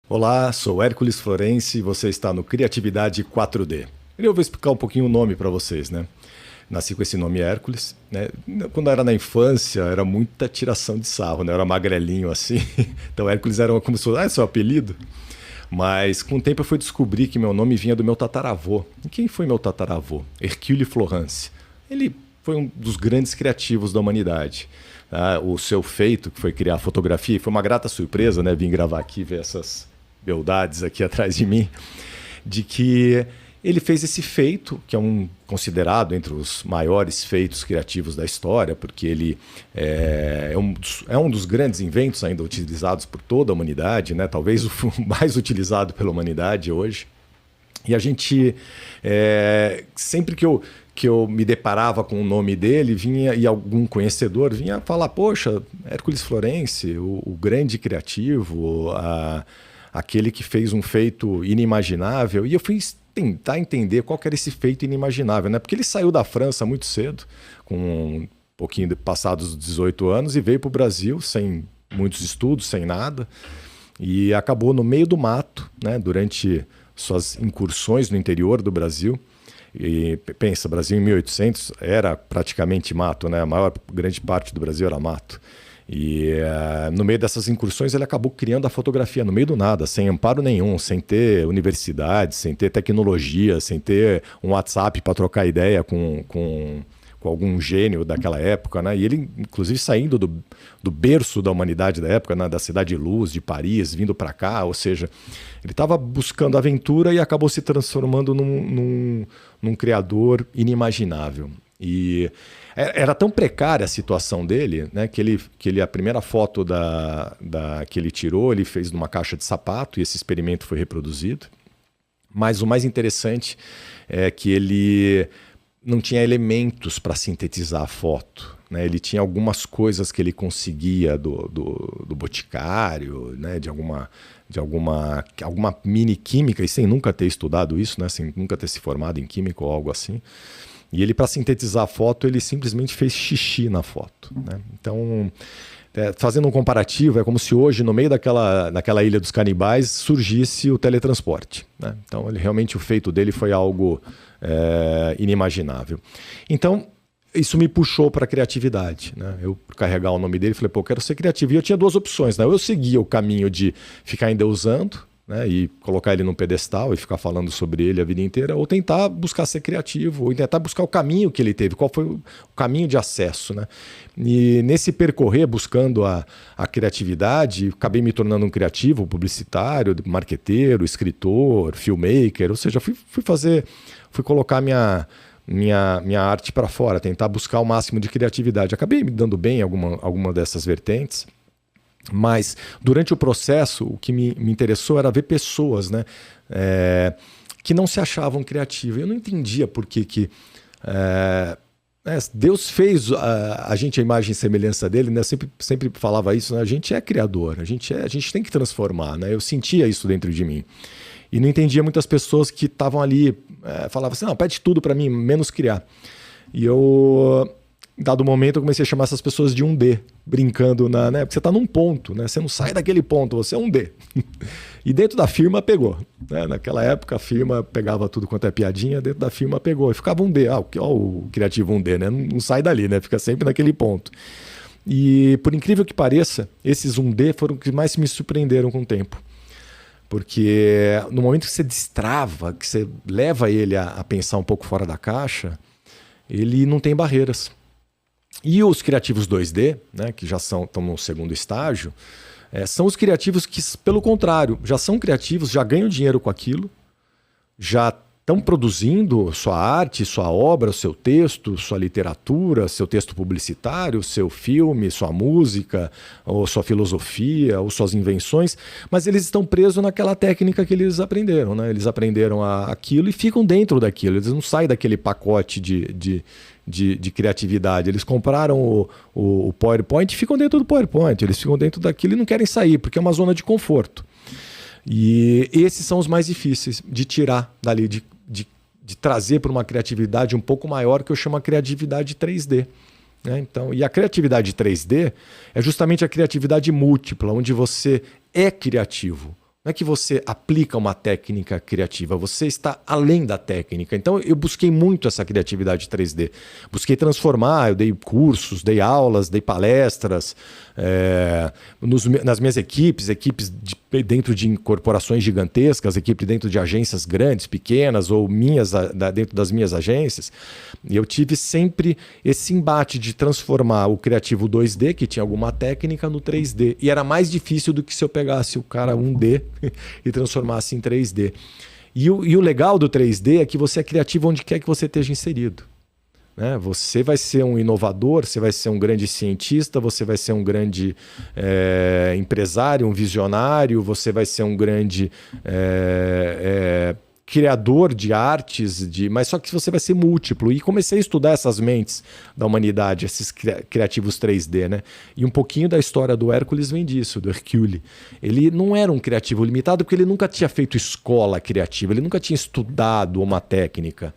Olá, sou Hércules Florence e você está no Criatividade 4D. Eu vou explicar um pouquinho o nome para vocês, né? Nasci com esse nome Hércules, né? Quando eu era na infância, era muita tiração de sarro, né? Eu era magrelinho assim, então Hércules era como se fosse, seu apelido. Mas com o tempo eu fui descobrir que meu nome vinha do meu tataravô. E quem foi meu tataravô? Hercule Florence. Ele foi um dos grandes criativos da humanidade. O seu feito, que foi criar a fotografia, e foi uma grata surpresa, né? Vim gravar aqui, ver essas beldades aqui atrás de mim, de que ele fez esse feito, que é considerado entre os maiores feitos criativos da história, porque ele é um dos grandes inventos ainda utilizados por toda a humanidade, né? Talvez o mais utilizado pela humanidade hoje. E a gente, sempre que eu me deparava com o nome dele, vinha, e algum conhecedor vinha falar, poxa, Hércules Florence, o grande criativo, aquele que fez um feito inimaginável. E eu fui tentar entender qual que era esse feito inimaginável, né? Porque ele saiu da França muito cedo, com um pouquinho passados dos 18 anos, e veio para o Brasil sem muitos estudos, sem nada, e acabou no meio do mato, né? Durante suas incursões no interior do Brasil. E pensa, Brasil em 1800 era praticamente mato, né? A grande parte do Brasil era mato. E no meio dessas incursões ele acabou criando a fotografia no meio do nada, sem amparo nenhum, sem ter universidade, sem ter tecnologia, sem ter um WhatsApp para trocar ideia com algum gênio daquela época, né? E ele, inclusive, saindo do berço da humanidade da época, né? Da Cidade de Luz, de Paris, vindo para cá, ou seja, ele estava buscando aventura e acabou se transformando num criador inimaginável. E era tão precária a situação dele, né, que ele a primeira foto que ele tirou, ele fez numa caixa de sapato, e esse experimento foi reproduzido. Mas o mais interessante é que ele não tinha elementos para sintetizar a foto, né? Ele tinha algumas coisas que ele conseguia do boticário, né? de alguma mini química, e sem nunca ter estudado isso, né? Sem nunca ter se formado em química ou algo assim. E ele, para sintetizar a foto, ele simplesmente fez xixi na foto, né? Então, fazendo um comparativo, é como se hoje, no meio daquela ilha dos canibais, surgisse o teletransporte, né? Então, realmente o feito dele foi algo inimaginável. Então, isso me puxou para a criatividade, né? Eu, por carregar o nome dele, falei, eu quero ser criativo. E eu tinha duas opções, né? Ou eu seguia o caminho de ficar endeusando, né, e colocar ele num pedestal e ficar falando sobre ele a vida inteira, ou tentar buscar ser criativo, ou tentar buscar o caminho que ele teve, qual foi o caminho de acesso, né? E nesse percorrer, buscando a criatividade, acabei me tornando um criativo, publicitário, marqueteiro, escritor, filmmaker, ou seja, fui colocar minha arte para fora, tentar buscar o máximo de criatividade. Acabei me dando bem em alguma dessas vertentes. Mas durante o processo, o que me interessou era ver pessoas, né, que não se achavam criativas. Eu não entendia por que Deus fez a gente a imagem e semelhança dele, né? Sempre falava isso, né? A gente é criador, a gente tem que transformar, né? Eu sentia isso dentro de mim. E não entendia muitas pessoas que estavam ali, falavam assim, não, pede tudo para mim, menos criar. E eu, em dado momento, eu comecei a chamar essas pessoas de 1D, brincando, né? Porque você está num ponto, né? Você não sai daquele ponto, você é 1D. E dentro da firma pegou, né? Naquela época a firma pegava tudo quanto é piadinha, dentro da firma pegou. E ficava 1D, o criativo 1D, né? Não sai dali, né? Fica sempre naquele ponto. E por incrível que pareça, esses 1D foram os que mais me surpreenderam com o tempo. Porque no momento que você destrava, que você leva ele a pensar um pouco fora da caixa, ele não tem barreiras. E os criativos 2D, né, que já estão no segundo estágio, são os criativos que, pelo contrário, já são criativos, já ganham dinheiro com aquilo, já estão produzindo sua arte, sua obra, seu texto, sua literatura, seu texto publicitário, seu filme, sua música, ou sua filosofia, ou suas invenções, mas eles estão presos naquela técnica que eles aprenderam, né? Eles aprenderam aquilo e ficam dentro daquilo, eles não saem daquele pacote de criatividade. Eles compraram o PowerPoint e ficam dentro do PowerPoint, eles ficam dentro daquilo e não querem sair, porque é uma zona de conforto. E esses são os mais difíceis de tirar dali, de trazer para uma criatividade um pouco maior, que eu chamo a criatividade 3D. Né? Então, e a criatividade 3D é justamente a criatividade múltipla, onde você é criativo. Não é que você aplica uma técnica criativa, você está além da técnica. Então eu busquei muito essa criatividade 3D. Busquei transformar, eu dei cursos, dei aulas, dei palestras, nas minhas equipes dentro de corporações gigantescas, equipe dentro de agências grandes, pequenas, ou dentro das minhas agências. E eu tive sempre esse embate de transformar o criativo 2D, que tinha alguma técnica, no 3D. E era mais difícil do que se eu pegasse o cara 1D e transformasse em 3D. E o legal do 3D é que você é criativo onde quer que você esteja inserido. Né? Você vai ser um inovador, você vai ser um grande cientista, você vai ser um grande empresário, um visionário, você vai ser um grande criador de artes, mas só que você vai ser múltiplo. E comecei a estudar essas mentes da humanidade, esses criativos 3D. Né? E um pouquinho da história do Hércules vem disso, do Hercule. Ele não era um criativo limitado porque ele nunca tinha feito escola criativa, ele nunca tinha estudado uma técnica.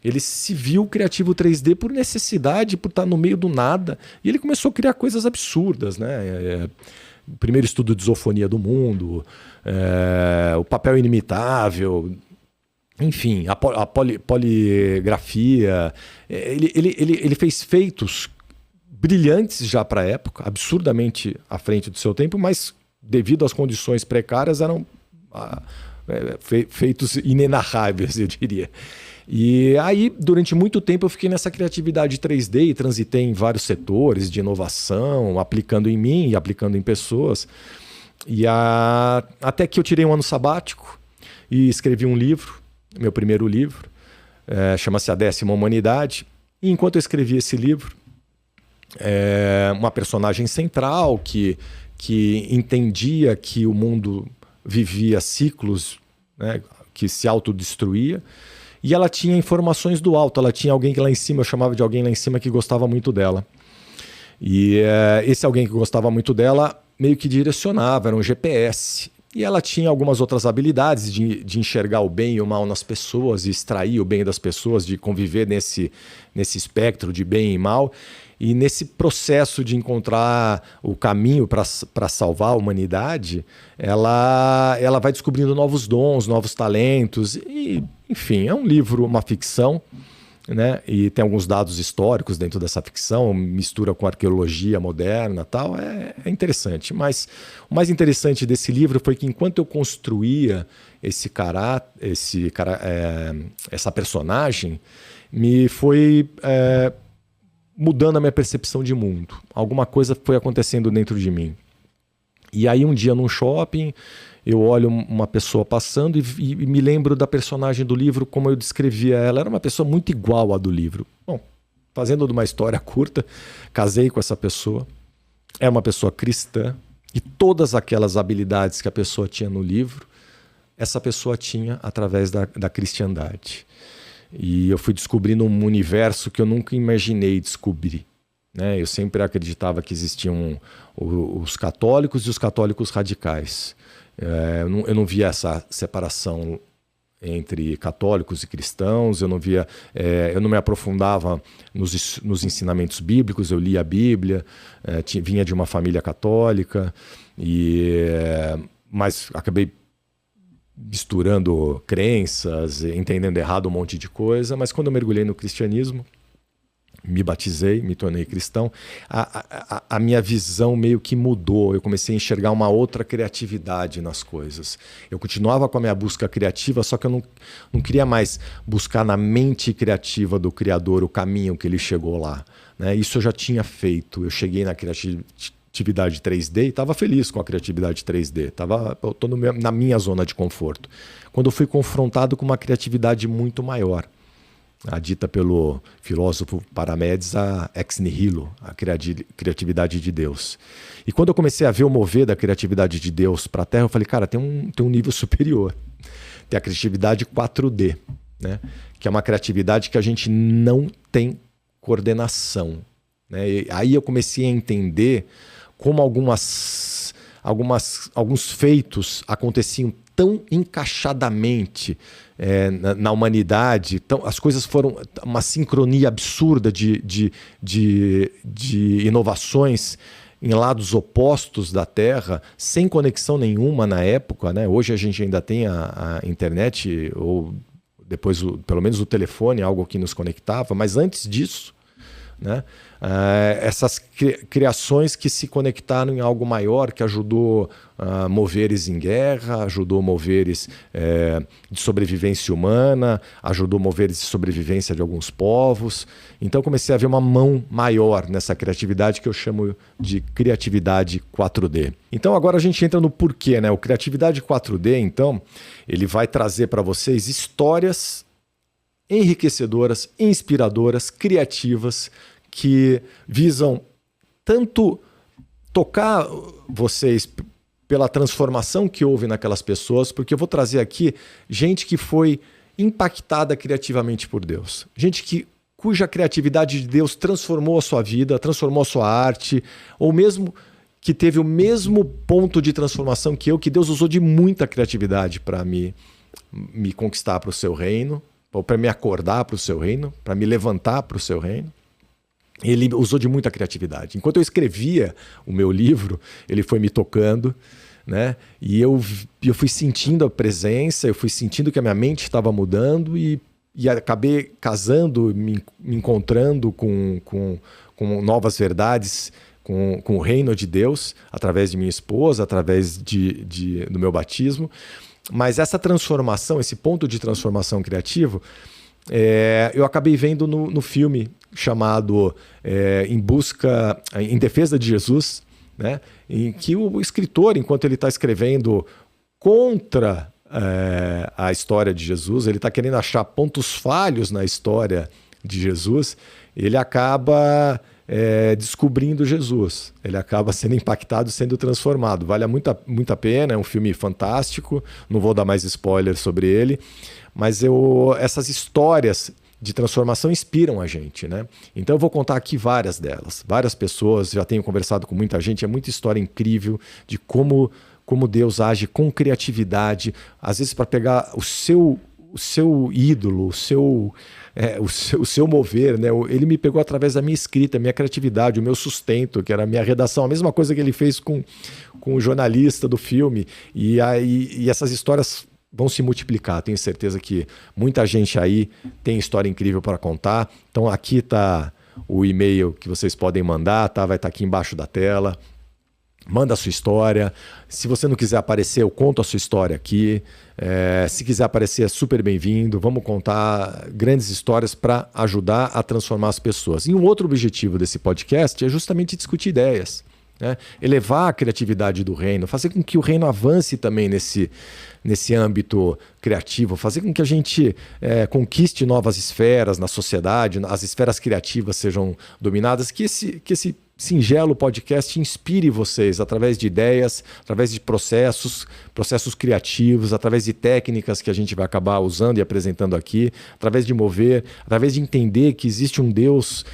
Ele se viu criativo 3D por necessidade, por estar no meio do nada. E ele começou a criar coisas absurdas. Né? O primeiro estudo de isofonia do mundo, o papel inimitável, enfim, a poligrafia. Ele fez feitos brilhantes já para a época, absurdamente à frente do seu tempo, mas devido às condições precárias eram feitos inenarráveis, eu diria. E aí, durante muito tempo, eu fiquei nessa criatividade 3D e transitei em vários setores de inovação, aplicando em mim e aplicando em pessoas. Até que eu tirei um ano sabático e escrevi um livro, meu primeiro livro, chama-se A Décima Humanidade. E enquanto eu escrevi esse livro, uma personagem central que entendia que o mundo vivia ciclos, né, que se autodestruía. E ela tinha informações do alto, ela tinha alguém que lá em cima, eu chamava de alguém lá em cima que gostava muito dela. E esse alguém que gostava muito dela meio que direcionava, era um GPS. E ela tinha algumas outras habilidades de enxergar o bem e o mal nas pessoas, e extrair o bem das pessoas, de conviver nesse espectro de bem e mal. E nesse processo de encontrar o caminho para salvar a humanidade, ela vai descobrindo novos dons, novos talentos. E, enfim, é um livro, uma ficção, né? E tem alguns dados históricos dentro dessa ficção, mistura com arqueologia moderna e tal. É interessante. Mas o mais interessante desse livro foi que enquanto eu construía essa personagem, me foi mudando a minha percepção de mundo. Alguma coisa foi acontecendo dentro de mim. E aí um dia num shopping, eu olho uma pessoa passando e me lembro da personagem do livro como eu descrevia ela. Era uma pessoa muito igual à do livro. Bom, fazendo uma história curta, casei com essa pessoa. É uma pessoa cristã. E todas aquelas habilidades que a pessoa tinha no livro, essa pessoa tinha através da cristiandade. E eu fui descobrindo um universo que eu nunca imaginei descobrir. Né? Eu sempre acreditava que existiam os católicos e os católicos radicais. Eu não via essa separação entre católicos e cristãos, eu não me aprofundava nos ensinamentos bíblicos, eu lia a Bíblia, vinha de uma família católica, mas acabei misturando crenças, entendendo errado um monte de coisa, mas quando eu mergulhei no cristianismo, me batizei, me tornei cristão, a minha visão meio que mudou, eu comecei a enxergar uma outra criatividade nas coisas. Eu continuava com a minha busca criativa, só que eu não queria mais buscar na mente criativa do Criador o caminho que ele chegou lá. Né? Isso eu já tinha feito, eu cheguei na criatividade 3D e estava feliz com a criatividade 3D. Eu estou na minha zona de conforto. Quando eu fui confrontado com uma criatividade muito maior, a dita pelo filósofo Paramédes, a ex nihilo, a criatividade de Deus. E quando eu comecei a ver o mover da criatividade de Deus para a Terra, eu falei, cara, tem um nível superior. Tem a criatividade 4D, né? Que é uma criatividade que a gente não tem coordenação. Né? E aí eu comecei a entender como alguns feitos aconteciam tão encaixadamente na humanidade, então, as coisas foram uma sincronia absurda de inovações em lados opostos da Terra, sem conexão nenhuma na época, né? Hoje a gente ainda tem a internet, ou depois pelo menos o telefone, algo que nos conectava, mas antes disso, né? Essas criações que se conectaram em algo maior, que ajudou moveres em guerra, ajudou moveres de sobrevivência humana, ajudou moveres de sobrevivência de alguns povos. Então comecei a ver uma mão maior nessa criatividade que eu chamo de criatividade 4D. Então agora a gente entra no porquê, né? O criatividade 4D, então, ele vai trazer para vocês histórias enriquecedoras, inspiradoras, criativas, que visam tanto tocar vocês pela transformação que houve naquelas pessoas, porque eu vou trazer aqui gente que foi impactada criativamente por Deus. Gente cuja criatividade de Deus transformou a sua vida, transformou a sua arte, ou mesmo que teve o mesmo ponto de transformação que Deus usou de muita criatividade para me conquistar para o seu reino, ou para me acordar para o seu reino, para me levantar para o seu reino. Ele usou de muita criatividade. Enquanto eu escrevia o meu livro, ele foi me tocando, né? E eu fui sentindo a presença, eu fui sentindo que a minha mente estava mudando e acabei casando, me encontrando com novas verdades, com o reino de Deus, através de minha esposa, através do meu batismo. Mas essa transformação, esse ponto de transformação criativo, eu acabei vendo no filme chamado Em Defesa de Jesus, né? Em que o escritor, enquanto ele está escrevendo contra a história de Jesus, ele está querendo achar pontos falhos na história de Jesus, ele acaba descobrindo Jesus. Ele acaba sendo impactado, sendo transformado. Vale muito a pena, é um filme fantástico, não vou dar mais spoiler sobre ele, mas essas histórias de transformação inspiram a gente, né? Então eu vou contar aqui várias delas. Várias pessoas, já tenho conversado com muita gente, é muita história incrível de como Deus age com criatividade, às vezes para pegar o seu ídolo, o seu mover, né? Ele me pegou através da minha escrita, minha criatividade, o meu sustento, que era a minha redação, a mesma coisa que ele fez com o jornalista do filme. E essas histórias vão se multiplicar. Tenho certeza que muita gente aí tem história incrível para contar. Então aqui está o e-mail que vocês podem mandar, tá? Vai estar aqui embaixo da tela. Manda a sua história. Se você não quiser aparecer, eu conto a sua história aqui. Se quiser aparecer, é super bem-vindo. Vamos contar grandes histórias para ajudar a transformar as pessoas. E um outro objetivo desse podcast é justamente discutir ideias, né? Elevar a criatividade do reino, fazer com que o reino avance também nesse âmbito criativo, fazer com que a gente conquiste novas esferas na sociedade, as esferas criativas sejam dominadas, que esse singelo podcast inspire vocês através de ideias, através de processos criativos, através de técnicas que a gente vai acabar usando e apresentando aqui, através de mover, através de entender que existe um Deus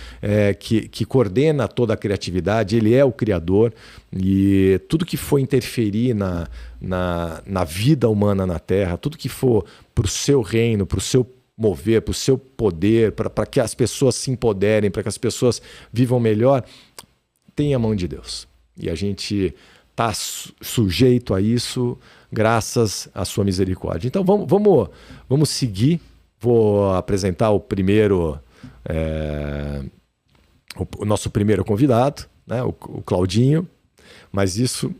que coordena toda a criatividade, Ele é o Criador, e tudo que for interferir na vida humana na Terra, tudo que for para o seu reino, para o seu mover, para o seu poder, para que as pessoas se empoderem, para que as pessoas vivam melhor, tem a mão de Deus. E a gente está sujeito a isso graças à sua misericórdia. Então vamos seguir. Vou apresentar o nosso primeiro convidado, né, o Claudinho, mas isso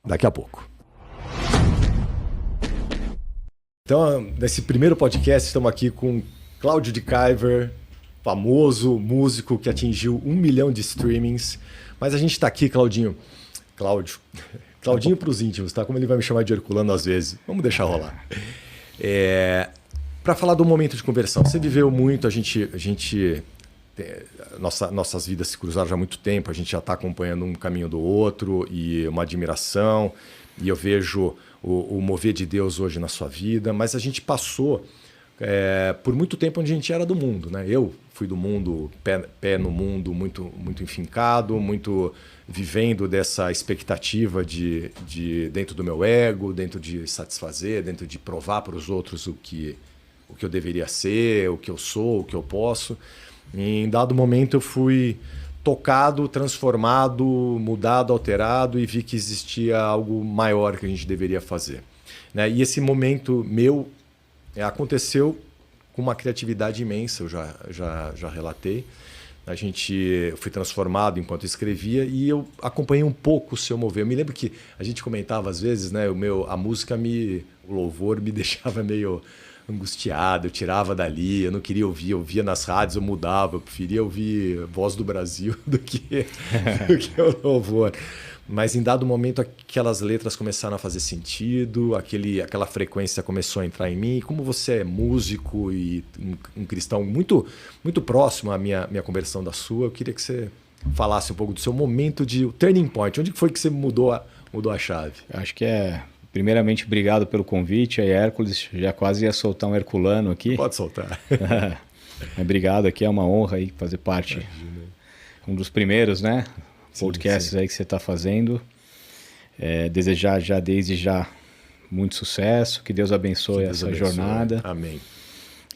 daqui a pouco. Então, nesse primeiro podcast, estamos aqui com Cláudio de Kuyver, famoso músico que atingiu 1 milhão de streamings. Mas a gente está aqui, Claudinho para os íntimos, tá? Como ele vai me chamar de Herculano às vezes. Vamos deixar rolar. Para falar do momento de conversão. Você viveu muito, nossas vidas se cruzaram já há muito tempo, a gente já está acompanhando um caminho do outro e uma admiração. E eu vejo o mover de Deus hoje na sua vida, mas a gente passou por muito tempo onde a gente era do mundo, né? Eu fui do mundo, pé no mundo, muito, muito enfincado, muito vivendo dessa expectativa de dentro do meu ego, dentro de satisfazer, dentro de provar para os outros o que eu deveria ser, o que eu sou, o que eu posso. E em dado momento eu fui tocado, transformado, mudado, alterado e vi que existia algo maior que a gente deveria fazer. Né? E esse momento meu aconteceu com uma criatividade imensa, eu já relatei. Eu fui transformado enquanto escrevia e eu acompanhei um pouco o seu mover. Eu me lembro que a gente comentava às vezes, né, a música o louvor me deixava meio angustiado, eu tirava dali, eu não queria ouvir, eu via nas rádios, eu mudava, eu preferia ouvir Voz do Brasil do que o louvor. Mas em dado momento aquelas letras começaram a fazer sentido, aquela frequência começou a entrar em mim. E como você é músico e um cristão muito, muito próximo à minha conversão da sua, eu queria que você falasse um pouco do seu momento o turning point. Onde foi que você mudou a chave? Acho que primeiramente, obrigado pelo convite. Aí, Hércules, já quase ia soltar um herculano aqui. Pode soltar. Obrigado, aqui é uma honra aí fazer parte. Imagina. Um dos primeiros, né? Podcasts sim. Aí que você está fazendo. Desejar desde já muito sucesso, que Deus abençoe essa jornada. Amém.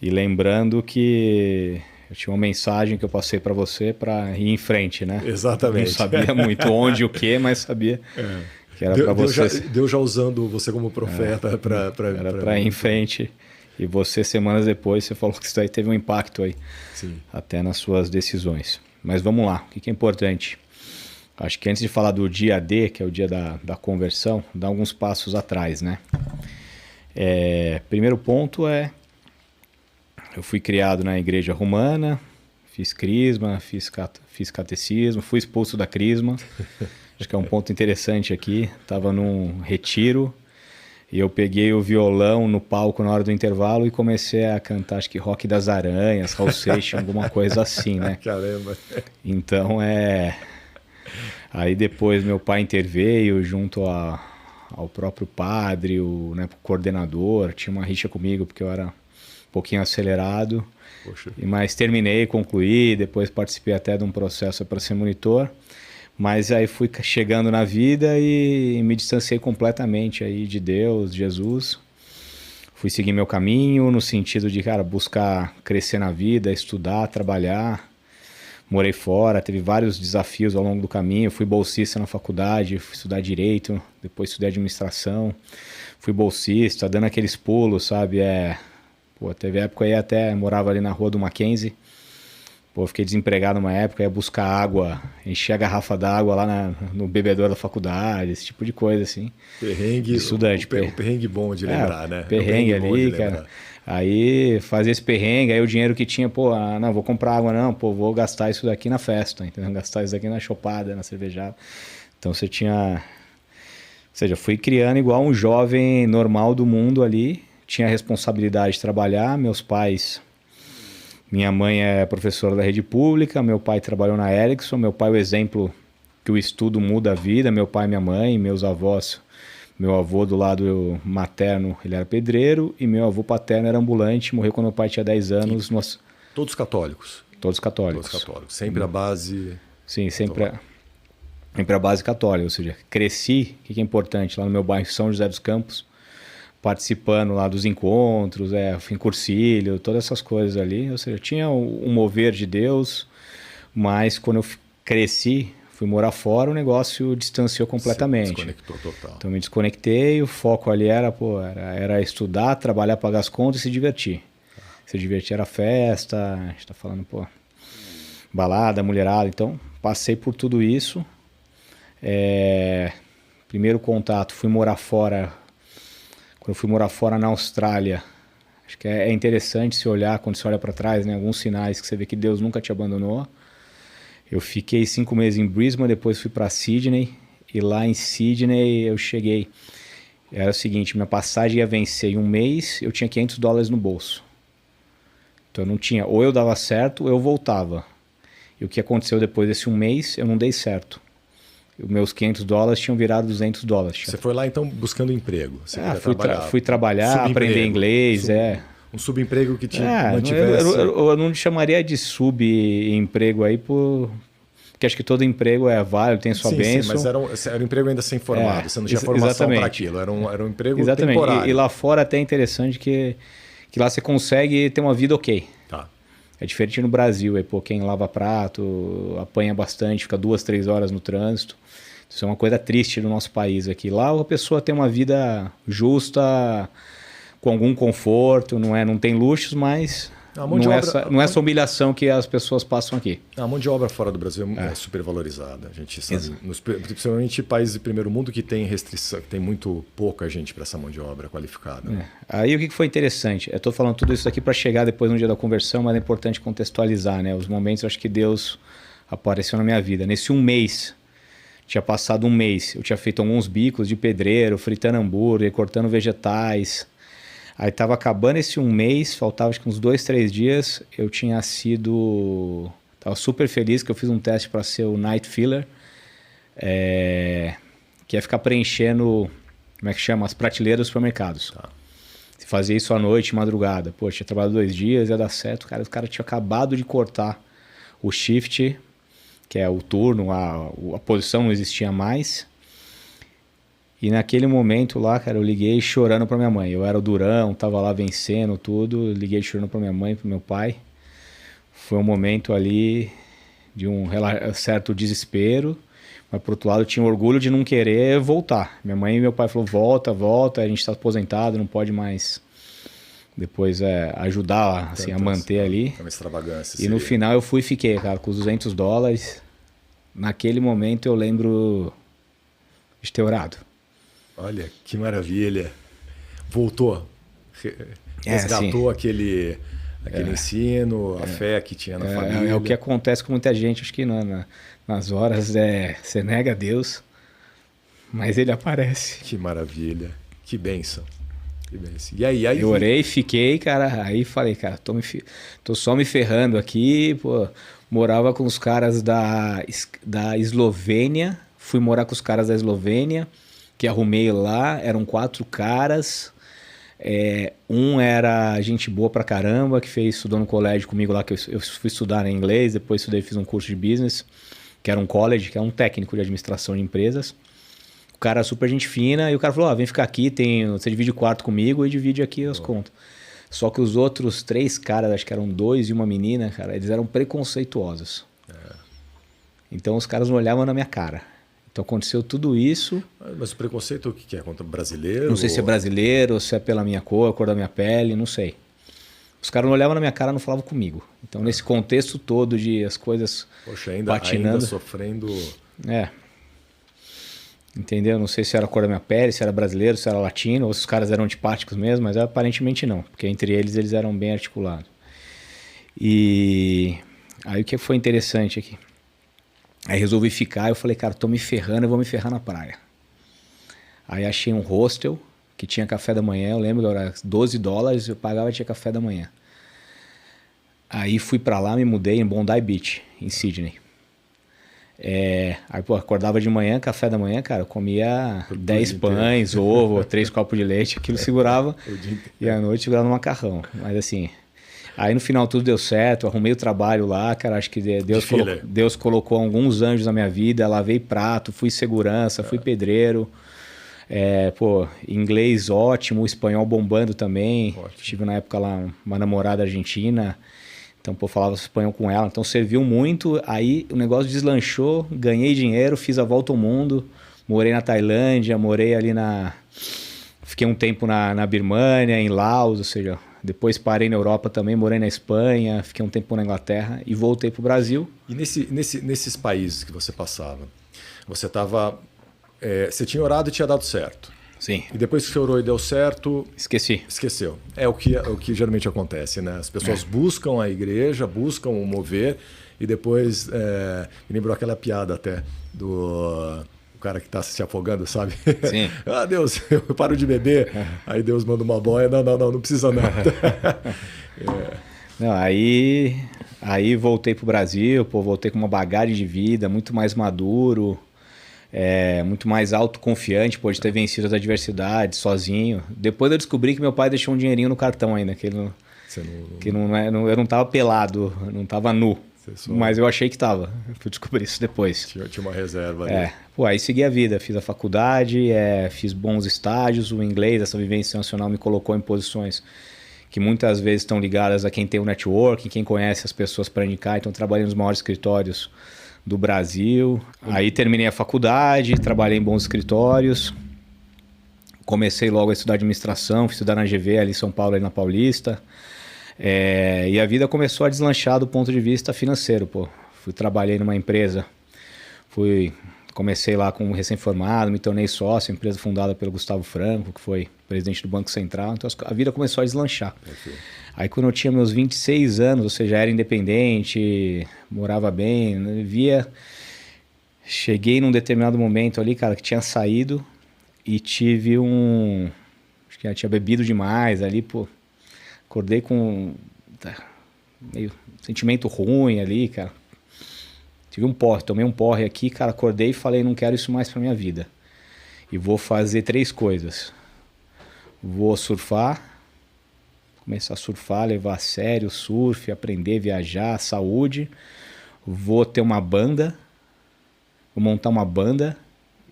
E lembrando que eu tinha uma mensagem que eu passei para você para ir em frente, né? Exatamente. Não sabia muito onde, o que, mas sabia que era para você. Deus já usando você como profeta para ir em frente. E você, semanas depois, você falou que isso aí teve um impacto aí, sim. Até nas suas decisões. Mas vamos lá, o que é importante? Acho que antes de falar do dia D, que é o dia da conversão, dá alguns passos atrás, né? Primeiro ponto eu fui criado na igreja romana, fiz crisma, fiz catecismo, fui expulso da crisma. Acho que é um ponto interessante aqui. Estava num retiro e eu peguei o violão no palco na hora do intervalo e comecei a cantar, acho que Rock das Aranhas, Hall Station, alguma coisa assim, né? Caramba! Então, Aí depois meu pai interveio junto ao próprio padre, o coordenador, tinha uma rixa comigo porque eu era um pouquinho acelerado. Poxa. Mas terminei, concluí, depois participei até de um processo para ser monitor. Mas aí fui chegando na vida e me distanciei completamente aí de Deus, de Jesus. Fui seguir meu caminho no sentido de, buscar crescer na vida, estudar, trabalhar. Morei fora, teve vários desafios ao longo do caminho. Fui bolsista na faculdade, fui estudar Direito, depois estudei Administração. Fui bolsista, dando aqueles pulos, sabe? Teve época aí até morava ali na rua do Mackenzie. Fiquei desempregado numa época, ia buscar água, encher a garrafa d'água lá no bebedouro da faculdade, esse tipo de coisa, assim. Perrengue, estudante. O perrengue bom de lembrar, né? Perrengue ali, cara. Aí fazia esse perrengue, aí o dinheiro que tinha, não, vou comprar água não, vou gastar isso daqui na festa, entendeu? Gastar isso daqui na chopada, na cervejada. Então você tinha... Ou seja, fui criando igual um jovem normal do mundo ali, tinha a responsabilidade de trabalhar, meus pais... Minha mãe é professora da rede pública, meu pai trabalhou na Ericsson, meu pai é o exemplo que o estudo muda a vida, meu pai e minha mãe, meus avós... Meu avô do lado materno, ele era pedreiro, e meu avô paterno era ambulante, morreu quando meu pai tinha 10 anos. Todos católicos? Todos católicos. Todos católicos. Sempre a base... Sim, sempre a base católica. Ou seja, cresci, o que é importante, lá no meu bairro São José dos Campos, participando lá dos encontros, fui em cursilho, todas essas coisas ali. Ou seja, tinha um mover de Deus, mas quando eu cresci... Fui morar fora, o negócio distanciou completamente. Se desconectou total. Então me desconectei, o foco ali era estudar, trabalhar, pagar as contas e se divertir. Se divertir era festa, a gente tá falando, balada, mulherada. Então passei por tudo isso. Primeiro contato, fui morar fora. Quando eu fui morar fora na Austrália, acho que é interessante se olhar, quando você olha para trás, né, alguns sinais que você vê que Deus nunca te abandonou. Eu fiquei 5 meses em Brisbane, depois fui para Sydney, e lá em Sydney eu cheguei. Era o seguinte, minha passagem ia vencer em um mês, eu tinha $500 no bolso. Então eu não tinha, ou eu dava certo ou eu voltava. E o que aconteceu depois desse um mês, eu não dei certo. Os meus $500 tinham virado $200. Você foi lá então buscando emprego? Você fui trabalhar, aprender inglês, Um subemprego que te mantivesse... Eu não chamaria de subemprego aí, porque acho que todo emprego é válido, tem sua bênção. Sim, mas era um emprego ainda sem formado, você não tinha formação para aquilo, era um emprego exatamente. Temporário. E lá fora até é interessante que lá você consegue ter uma vida ok. Tá. É diferente no Brasil, pô, quem lava prato apanha bastante, fica 2, 3 horas no trânsito. Isso é uma coisa triste no nosso país aqui. Lá a pessoa tem uma vida justa, com algum conforto, não tem luxos, mas não é essa humilhação que as pessoas passam aqui. A mão de obra fora do Brasil é super valorizada. A gente sabe, principalmente países de primeiro mundo que tem restrição, que tem muito pouca gente para essa mão de obra qualificada. Aí o que foi interessante? Eu estou falando tudo isso aqui para chegar depois no dia da conversão, mas é importante contextualizar, né? Os momentos, acho que Deus apareceu na minha vida. Nesse um mês, tinha passado um mês, eu tinha feito alguns bicos de pedreiro, fritando hambúrguer, cortando vegetais. Aí estava acabando esse um mês, faltava acho que uns 2, 3 dias, eu tinha sido... Estava super feliz que eu fiz um teste para ser o Night Filler, que é ficar preenchendo, como é que chama, as prateleiras dos supermercados. Tá. Se fazia isso à noite, madrugada. Pô, tinha trabalhado 2 dias, ia dar certo. Cara, o cara tinha acabado de cortar o shift, que é o turno, a posição não existia mais. E naquele momento lá, cara, eu liguei chorando pra minha mãe. Eu era o durão, tava lá vencendo tudo. Liguei chorando pra minha mãe, pro meu pai. Foi um momento ali de um certo desespero. Mas por outro lado, eu tinha orgulho de não querer voltar. Minha mãe e meu pai falaram, volta, a gente tá aposentado, não pode mais depois ajudar assim, a manter ali. É uma extravagância. E no final eu fui e fiquei, cara, com os $200. Naquele momento eu lembro de ter orado. Olha, que maravilha. Voltou. Resgatou aquele ensino, a fé que tinha na família. É o que acontece com muita gente. Acho que nas horas você nega a Deus, mas ele aparece. Que maravilha. Que bênção. Que bênção. E aí? Eu orei, fiquei, cara. Aí falei, cara, tô só me ferrando aqui. Pô, morava com os caras da Eslovênia. Fui morar com os caras da Eslovênia, que arrumei lá, eram 4 caras, um era gente boa pra caramba, que estudou no colégio comigo lá, que eu fui estudar em inglês, depois fiz um curso de business, que era um college, que é um técnico de administração de empresas. O cara super gente fina, e o cara falou, vem ficar aqui, você divide o quarto comigo e divide aqui as contas. Só que os outros 3 caras, acho que eram 2 e uma menina, cara, eles eram preconceituosos. Então os caras não olhavam na minha cara. Então aconteceu tudo isso. Mas o preconceito o que é? Contra brasileiro? Não sei se é brasileiro, se é pela minha cor, a cor da minha pele, não sei. Os caras não olhavam na minha cara, não falavam comigo. Então nesse contexto todo de as coisas patinando... ainda sofrendo... Entendeu? Não sei se era a cor da minha pele, se era brasileiro, se era latino, ou se os caras eram antipáticos mesmo, mas aparentemente não. Porque entre eles eram bem articulados. E aí o que foi interessante aqui? Aí resolvi ficar, eu falei, cara, tô me ferrando, eu vou me ferrar na praia. Aí achei um hostel que tinha café da manhã, eu lembro que era $12, eu pagava e tinha café da manhã. Aí fui pra lá, me mudei em Bondi Beach, em Sydney. Aí, pô, acordava de manhã, café da manhã, cara, eu comia 10 pães, ovo, 3 copos de leite, aquilo segurava, e à noite segurava no macarrão. Mas assim... Aí no final tudo deu certo, arrumei o trabalho lá, cara, acho que Deus colocou alguns anjos na minha vida, lavei prato, fui segurança, fui pedreiro, inglês ótimo, espanhol bombando também, tive na época lá uma namorada argentina, então falava espanhol com ela, então serviu muito, aí o negócio deslanchou, ganhei dinheiro, fiz a volta ao mundo, morei na Tailândia, morei ali fiquei um tempo na Birmânia, em Laos, ou seja... Depois parei na Europa também, morei na Espanha, fiquei um tempo na Inglaterra e voltei para o Brasil. E nesses países que você passava, você você tinha orado e tinha dado certo. Sim. E depois que você orou e deu certo... Esqueceu. É o que geralmente acontece, né? As pessoas buscam a igreja, buscam o mover e depois... me lembrou aquela piada até do... O cara que está se afogando, sabe? Sim. Deus, eu paro de beber. Aí Deus manda uma boia. Não precisa não. Não, aí voltei pro Brasil, voltei com uma bagagem de vida muito mais maduro, muito mais autoconfiante, de ter vencido as adversidades sozinho. Depois eu descobri que meu pai deixou um dinheirinho no cartão ainda, eu não estava pelado, não estava nu. Mas eu achei que estava. Fui descobrir isso depois. Tinha uma reserva ali. Aí segui a vida. Fiz a faculdade, fiz bons estágios. O inglês, essa vivência nacional me colocou em posições que muitas vezes estão ligadas a quem tem o networking, quem conhece as pessoas para indicar. Então, trabalhei nos maiores escritórios do Brasil. Aí terminei a faculdade, trabalhei em bons escritórios. Comecei logo a estudar administração, fui estudar na GV ali em São Paulo, ali na Paulista. E a vida começou a deslanchar do ponto de vista financeiro, pô. Trabalhei numa empresa, comecei lá como recém-formado, me tornei sócio, empresa fundada pelo Gustavo Franco, que foi presidente do Banco Central. Então a vida começou a deslanchar. Aí quando eu tinha meus 26 anos, ou seja, era independente, morava bem, cheguei num determinado momento ali, cara, que tinha saído e tive acho que já tinha bebido demais ali, pô. Acordei com meio sentimento ruim ali, cara. Tive tomei um porre aqui, cara, acordei e falei, não quero isso mais pra minha vida. E vou fazer 3 coisas. Vou surfar, começar a surfar, levar a sério o surf, aprender, viajar, saúde. Vou ter uma banda, vou montar uma banda.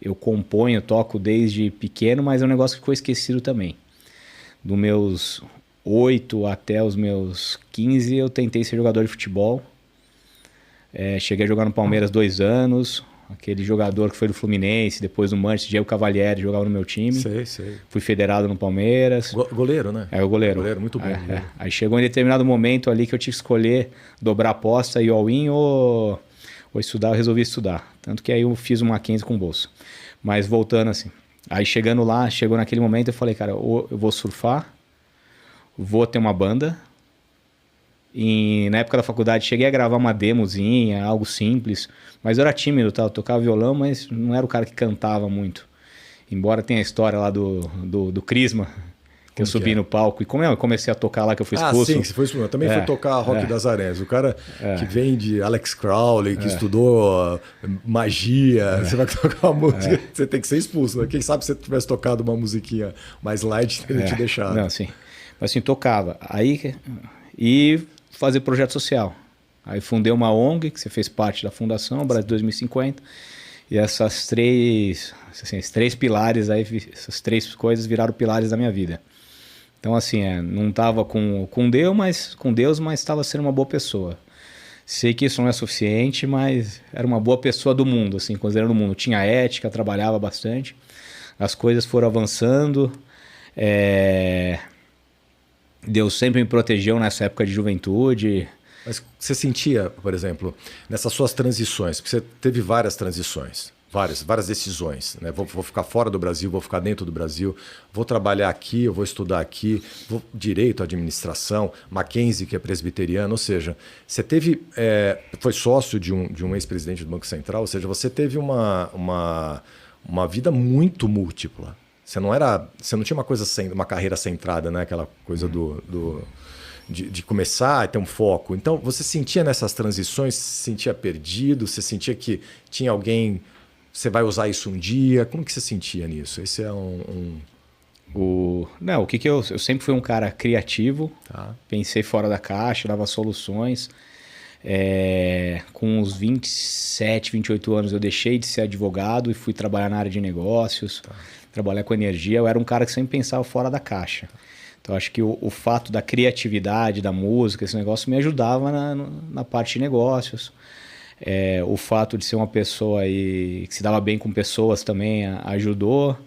Eu componho, toco desde pequeno, mas é um negócio que ficou esquecido também. Dos meus 8 até os meus 15, eu tentei ser jogador de futebol. Cheguei a jogar no Palmeiras 2 anos. Aquele jogador que foi do Fluminense, depois do Manchester, Diego Cavalieri, jogava no meu time. Sei. Fui federado no Palmeiras. Goleiro, né? O goleiro. Goleiro, muito bom. Aí chegou em determinado momento ali que eu tive que escolher dobrar a aposta e all-in ou estudar. Eu resolvi estudar. Tanto que aí eu fiz uma Mackenzie com bolsa. Mas voltando assim. Aí chegou naquele momento, eu falei, cara, ou eu vou surfar, vou ter uma banda. E na época da faculdade cheguei a gravar uma demozinha, algo simples, mas eu era tímido, tá? Eu tocava violão, mas não era o cara que cantava muito. Embora tenha a história lá do Crisma, que eu subi no palco. E como eu comecei a tocar lá, que eu fui expulso. Sim, você foi expulso. Eu também fui tocar Rock das Arenas. O cara que vem de Alex Crowley, que estudou magia, você vai tocar uma música, você tem que ser expulso. Né? Quem sabe se você tivesse tocado uma musiquinha mais light, teria te deixado. Não, sim. Mas assim, tocava. E fazer projeto social. Aí fundei uma ONG, que você fez parte da fundação, Brasil 2050, e esses 3 pilares, essas 3 coisas viraram pilares da minha vida. Então assim, não estava com Deus, mas estava sendo uma boa pessoa. Sei que isso não é suficiente, mas era uma boa pessoa do mundo, assim, considerando o mundo. Tinha ética, trabalhava bastante, as coisas foram avançando, Deus sempre me protegeu nessa época de juventude. Mas você sentia, por exemplo, nessas suas transições, porque você teve várias transições, várias decisões, né? Vou ficar fora do Brasil, vou ficar dentro do Brasil, vou trabalhar aqui, eu vou estudar aqui, direito, administração, Mackenzie, que é presbiteriano, ou seja, você foi sócio de um ex-presidente do Banco Central, ou seja, você teve uma vida muito múltipla. Você não tinha uma carreira centrada, né? Aquela coisa de começar e ter um foco. Então, você sentia nessas transições, se sentia perdido, você sentia que tinha alguém, você vai usar isso um dia? Como que você sentia nisso? Esse é eu sempre fui um cara criativo, pensei fora da caixa, dava soluções. Com uns 27, 28 anos eu deixei de ser advogado e fui trabalhar na área de negócios, trabalhar com energia. Eu era um cara que sempre pensava fora da caixa. Então acho que o fato da criatividade, da música, esse negócio me ajudava na parte de negócios. O fato de ser uma pessoa que se dava bem com pessoas também ajudou.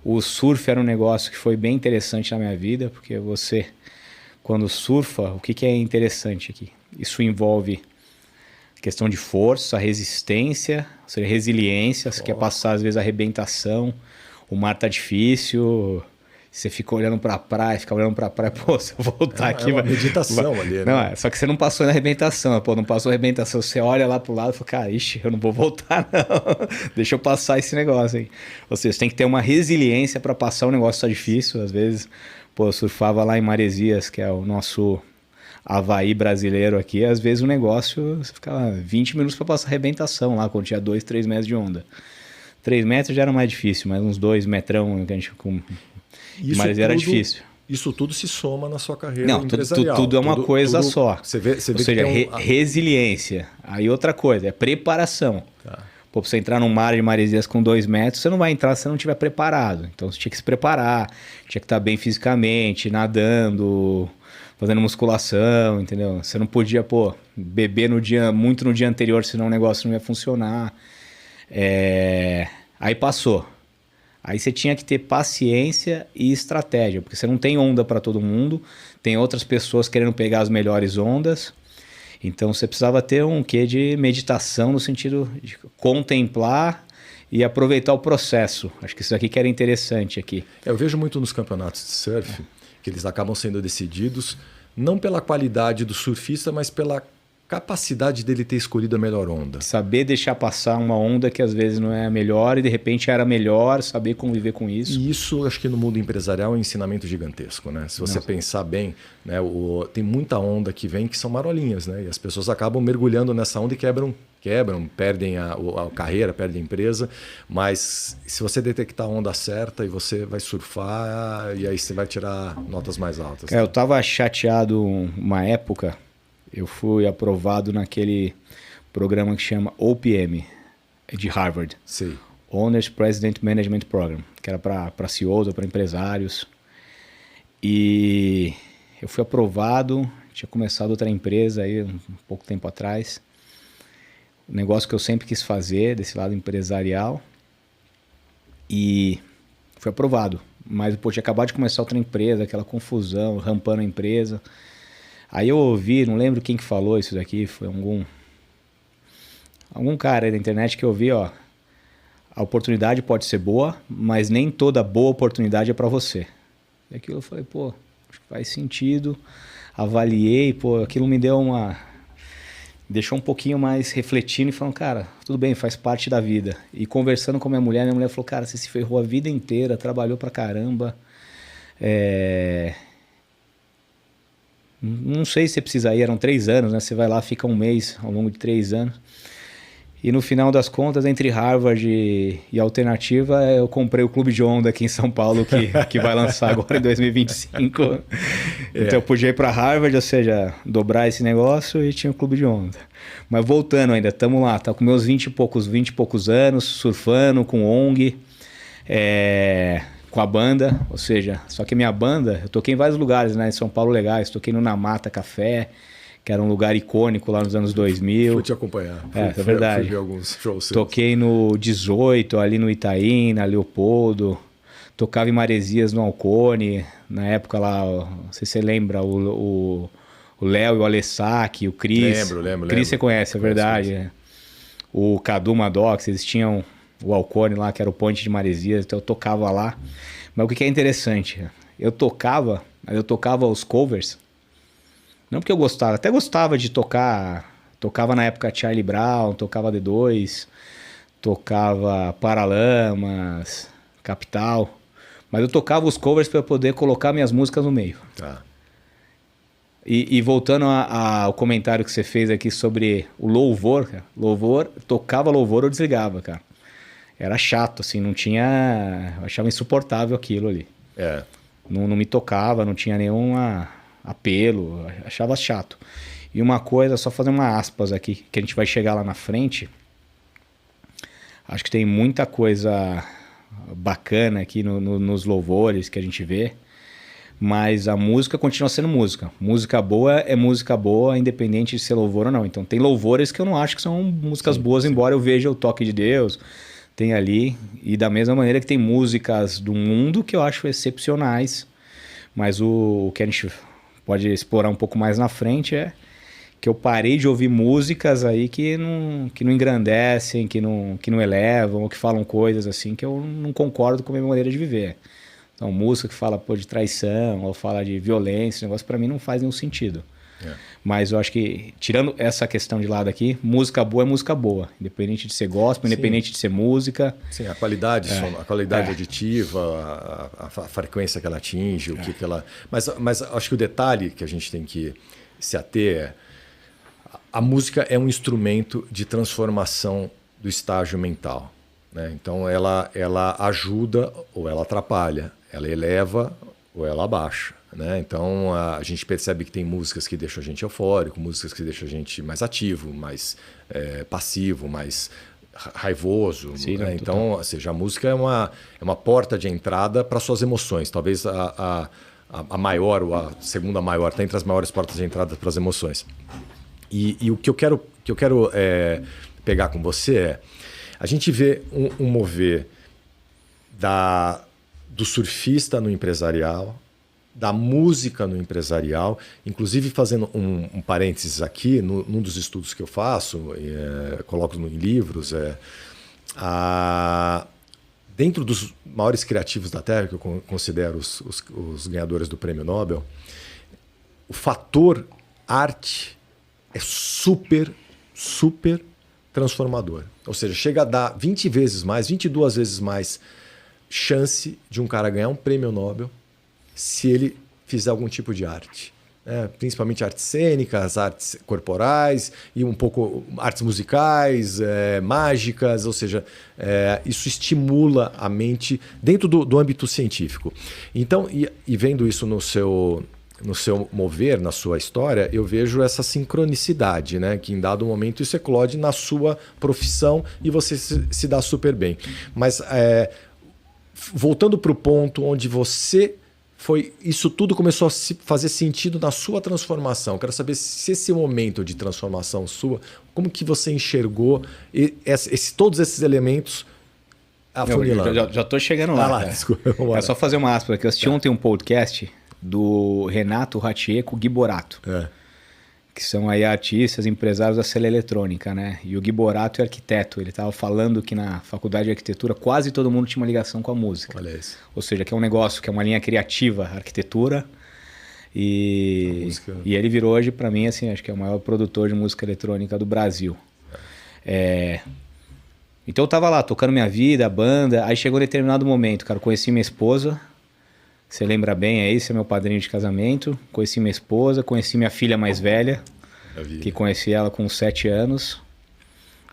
O surf era um negócio que foi bem interessante na minha vida, porque você, quando surfa, o que é interessante aqui? Isso envolve questão de força, resistência, ou seja, resiliência. Você quer passar, às vezes, arrebentação. O mar tá difícil, você fica olhando pra praia, pô, se eu voltar aqui... É uma meditação ali, né? Não, só que você não passou na arrebentação, pô, não passou a arrebentação. Você olha lá pro lado e fala, cara, eu não vou voltar, não. Deixa eu passar esse negócio aí. Ou seja, você tem que ter uma resiliência para passar, o negócio tá difícil. Às vezes, pô, eu surfava lá em Maresias, que é o nosso Havaí brasileiro aqui, às vezes o negócio, você ficava 20 minutos para passar a arrebentação lá, quando tinha 2, 3 metros de onda. 3 metros já era mais difícil, mas uns 2 metrão que a gente... Mas era difícil. Isso tudo se soma na sua carreira empresarial. Tudo é uma coisa só. Você vê Ou seja, resiliência. Aí outra coisa, é preparação. Pô, pra você entrar num mar de maresias com 2 metros, você não vai entrar se você não estiver preparado. Então você tinha que se preparar, tinha que estar bem fisicamente, nadando, fazendo musculação, entendeu? Você não podia, pô, beber muito no dia anterior, senão o negócio não ia funcionar. Aí passou. Aí você tinha que ter paciência e estratégia, porque você não tem onda para todo mundo, tem outras pessoas querendo pegar as melhores ondas. Então você precisava ter um quê de meditação no sentido de contemplar e aproveitar o processo. Acho que isso aqui que era interessante aqui. Eu vejo muito nos campeonatos de surf que eles acabam sendo decididos não pela qualidade do surfista, mas pela capacidade dele ter escolhido a melhor onda. Saber deixar passar uma onda que às vezes não é a melhor e de repente era melhor, saber conviver com isso. E isso, acho que no mundo empresarial é um ensinamento gigantesco, né? Se você pensar bem, né, tem muita onda que vem que são marolinhas, né? E as pessoas acabam mergulhando nessa onda e quebram, perdem a carreira, perdem a empresa. Mas se você detectar a onda certa e você vai surfar, e aí você vai tirar notas mais altas. Eu estava chateado uma época. Eu fui aprovado naquele programa que chama OPM, de Harvard. Sim. Owners President Management Program, que era para CEOs ou para empresários. E eu fui aprovado, tinha começado outra empresa aí um pouco tempo atrás. Um negócio que eu sempre quis fazer, desse lado empresarial. E fui aprovado. Mas, pô, tinha acabado de começar outra empresa, aquela confusão, rampando a empresa. Aí eu ouvi, não lembro quem que falou isso daqui, foi algum cara aí da internet que eu ouvi, ó, a oportunidade pode ser boa, mas nem toda boa oportunidade é para você. E aquilo eu falei, pô, acho que faz sentido, avaliei, pô, aquilo me deixou um pouquinho mais refletindo e falando, cara, tudo bem, faz parte da vida. E conversando com minha mulher falou, cara, você se ferrou a vida inteira, trabalhou pra caramba, não sei se você precisa ir, eram 3 anos, né? Você vai lá, fica um mês ao longo de 3 anos. E no final das contas, entre Harvard e Alternativa, eu comprei o Clube de Onda aqui em São Paulo, que vai lançar agora em 2025. Então eu podia ir para Harvard, ou seja, dobrar esse negócio e tinha o Clube de Onda. Mas voltando ainda, estamos lá, tá com meus 20 e poucos anos, surfando com ONG, com a banda, ou seja, só que minha banda, eu toquei em vários lugares, né, em São Paulo legais, toquei no Namata Café, que era um lugar icônico lá nos anos 2000. Fui te acompanhar. É verdade. Fui ver alguns shows. Toquei no 18, ali no Itaim, na Leopoldo, tocava em Maresias no Alcone, na época lá, não sei se você lembra, o Léo e o Alessac, o Cris. Lembro. Cris você conhece, é verdade. É. O Cadu Madox, eles tinham o Alcone lá, que era o ponte de Maresias, então eu tocava lá. Mas o que é interessante, eu tocava os covers, não porque eu gostava, até gostava de tocar, tocava na época Charlie Brown, tocava D2, tocava Paralamas, Capital, mas eu tocava os covers para poder colocar minhas músicas no meio. Tá. E voltando ao comentário que você fez aqui sobre o louvor, cara, tocava louvor ou desligava, cara. Era chato, assim, não tinha... Eu achava insuportável aquilo ali. Não me tocava, não tinha nenhum apelo, achava chato. E uma coisa, só fazer uma aspas aqui, que a gente vai chegar lá na frente. Acho que tem muita coisa bacana aqui nos louvores que a gente vê, mas a música continua sendo música. Música boa é música boa, independente de ser louvor ou não. Então tem louvores que eu não acho que são músicas boas, embora eu veja o toque de Deus, tem ali. E da mesma maneira que tem músicas do mundo que eu acho excepcionais, mas o que a gente pode explorar um pouco mais na frente é que eu parei de ouvir músicas aí que não engrandecem, que não elevam, ou que falam coisas assim que eu não concordo com a minha maneira de viver. Então, música que fala de traição, ou fala de violência, esse negócio pra mim não faz nenhum sentido. Mas eu acho que, tirando essa questão de lado aqui, música boa é música boa. Independente de ser gospel, independente de ser música. Sim, a qualidade, a qualidade auditiva, a frequência que ela atinge, o que ela... Mas acho que o detalhe que a gente tem que se ater é a música é um instrumento de transformação do estágio mental, né? Então ela ajuda ou ela atrapalha, ela eleva ou ela abaixa, né? Então a gente percebe que tem músicas que deixam a gente eufórico, músicas que deixam a gente mais ativo, mais passivo, mais raivoso. Sim, Né? Então, ou seja, a música é uma porta de entrada para suas emoções. Talvez a maior ou a segunda maior, está entre as maiores portas de entrada para as emoções. E o que eu quero pegar com você é, a gente vê um mover do surfista no empresarial, da música no empresarial, inclusive fazendo um parênteses aqui, num dos estudos que eu faço, coloco em livros, dentro dos maiores criativos da Terra, que eu considero os ganhadores do Prêmio Nobel, o fator arte é super, super transformador. Ou seja, chega a dar 20 vezes mais, 22 vezes mais chance de um cara ganhar um prêmio Nobel se ele fizer algum tipo de arte. Principalmente artes cênicas, artes corporais e um pouco artes musicais, mágicas, ou seja, isso estimula a mente dentro do âmbito científico. Então, e vendo isso no seu mover, na sua história, eu vejo essa sincronicidade, né? Que em dado momento isso eclode na sua profissão e você se dá super bem. Mas voltando para o ponto onde isso tudo começou a fazer sentido na sua transformação. Quero saber se esse momento de transformação sua, como que você enxergou todos esses elementos afunilando? Já estou chegando lá. Desculpa, é só fazer uma aspa aqui. Eu assisti ontem um podcast do Renato Ratier com o Gui Borato, que são aí artistas, empresários da cena eletrônica, né? E o Gui Borato é arquiteto. Ele estava falando que na faculdade de arquitetura quase todo mundo tinha uma ligação com a música. Olha isso. Ou seja, que é um negócio, que é uma linha criativa, arquitetura. E ele virou hoje, para mim, assim, acho que é o maior produtor de música eletrônica do Brasil. Então eu tava lá, tocando minha vida, a banda. Aí chegou um determinado momento, cara, eu conheci minha esposa. Você lembra bem aí, esse é meu padrinho de casamento. Conheci minha esposa, conheci minha filha mais velha, que conheci ela com 7 anos.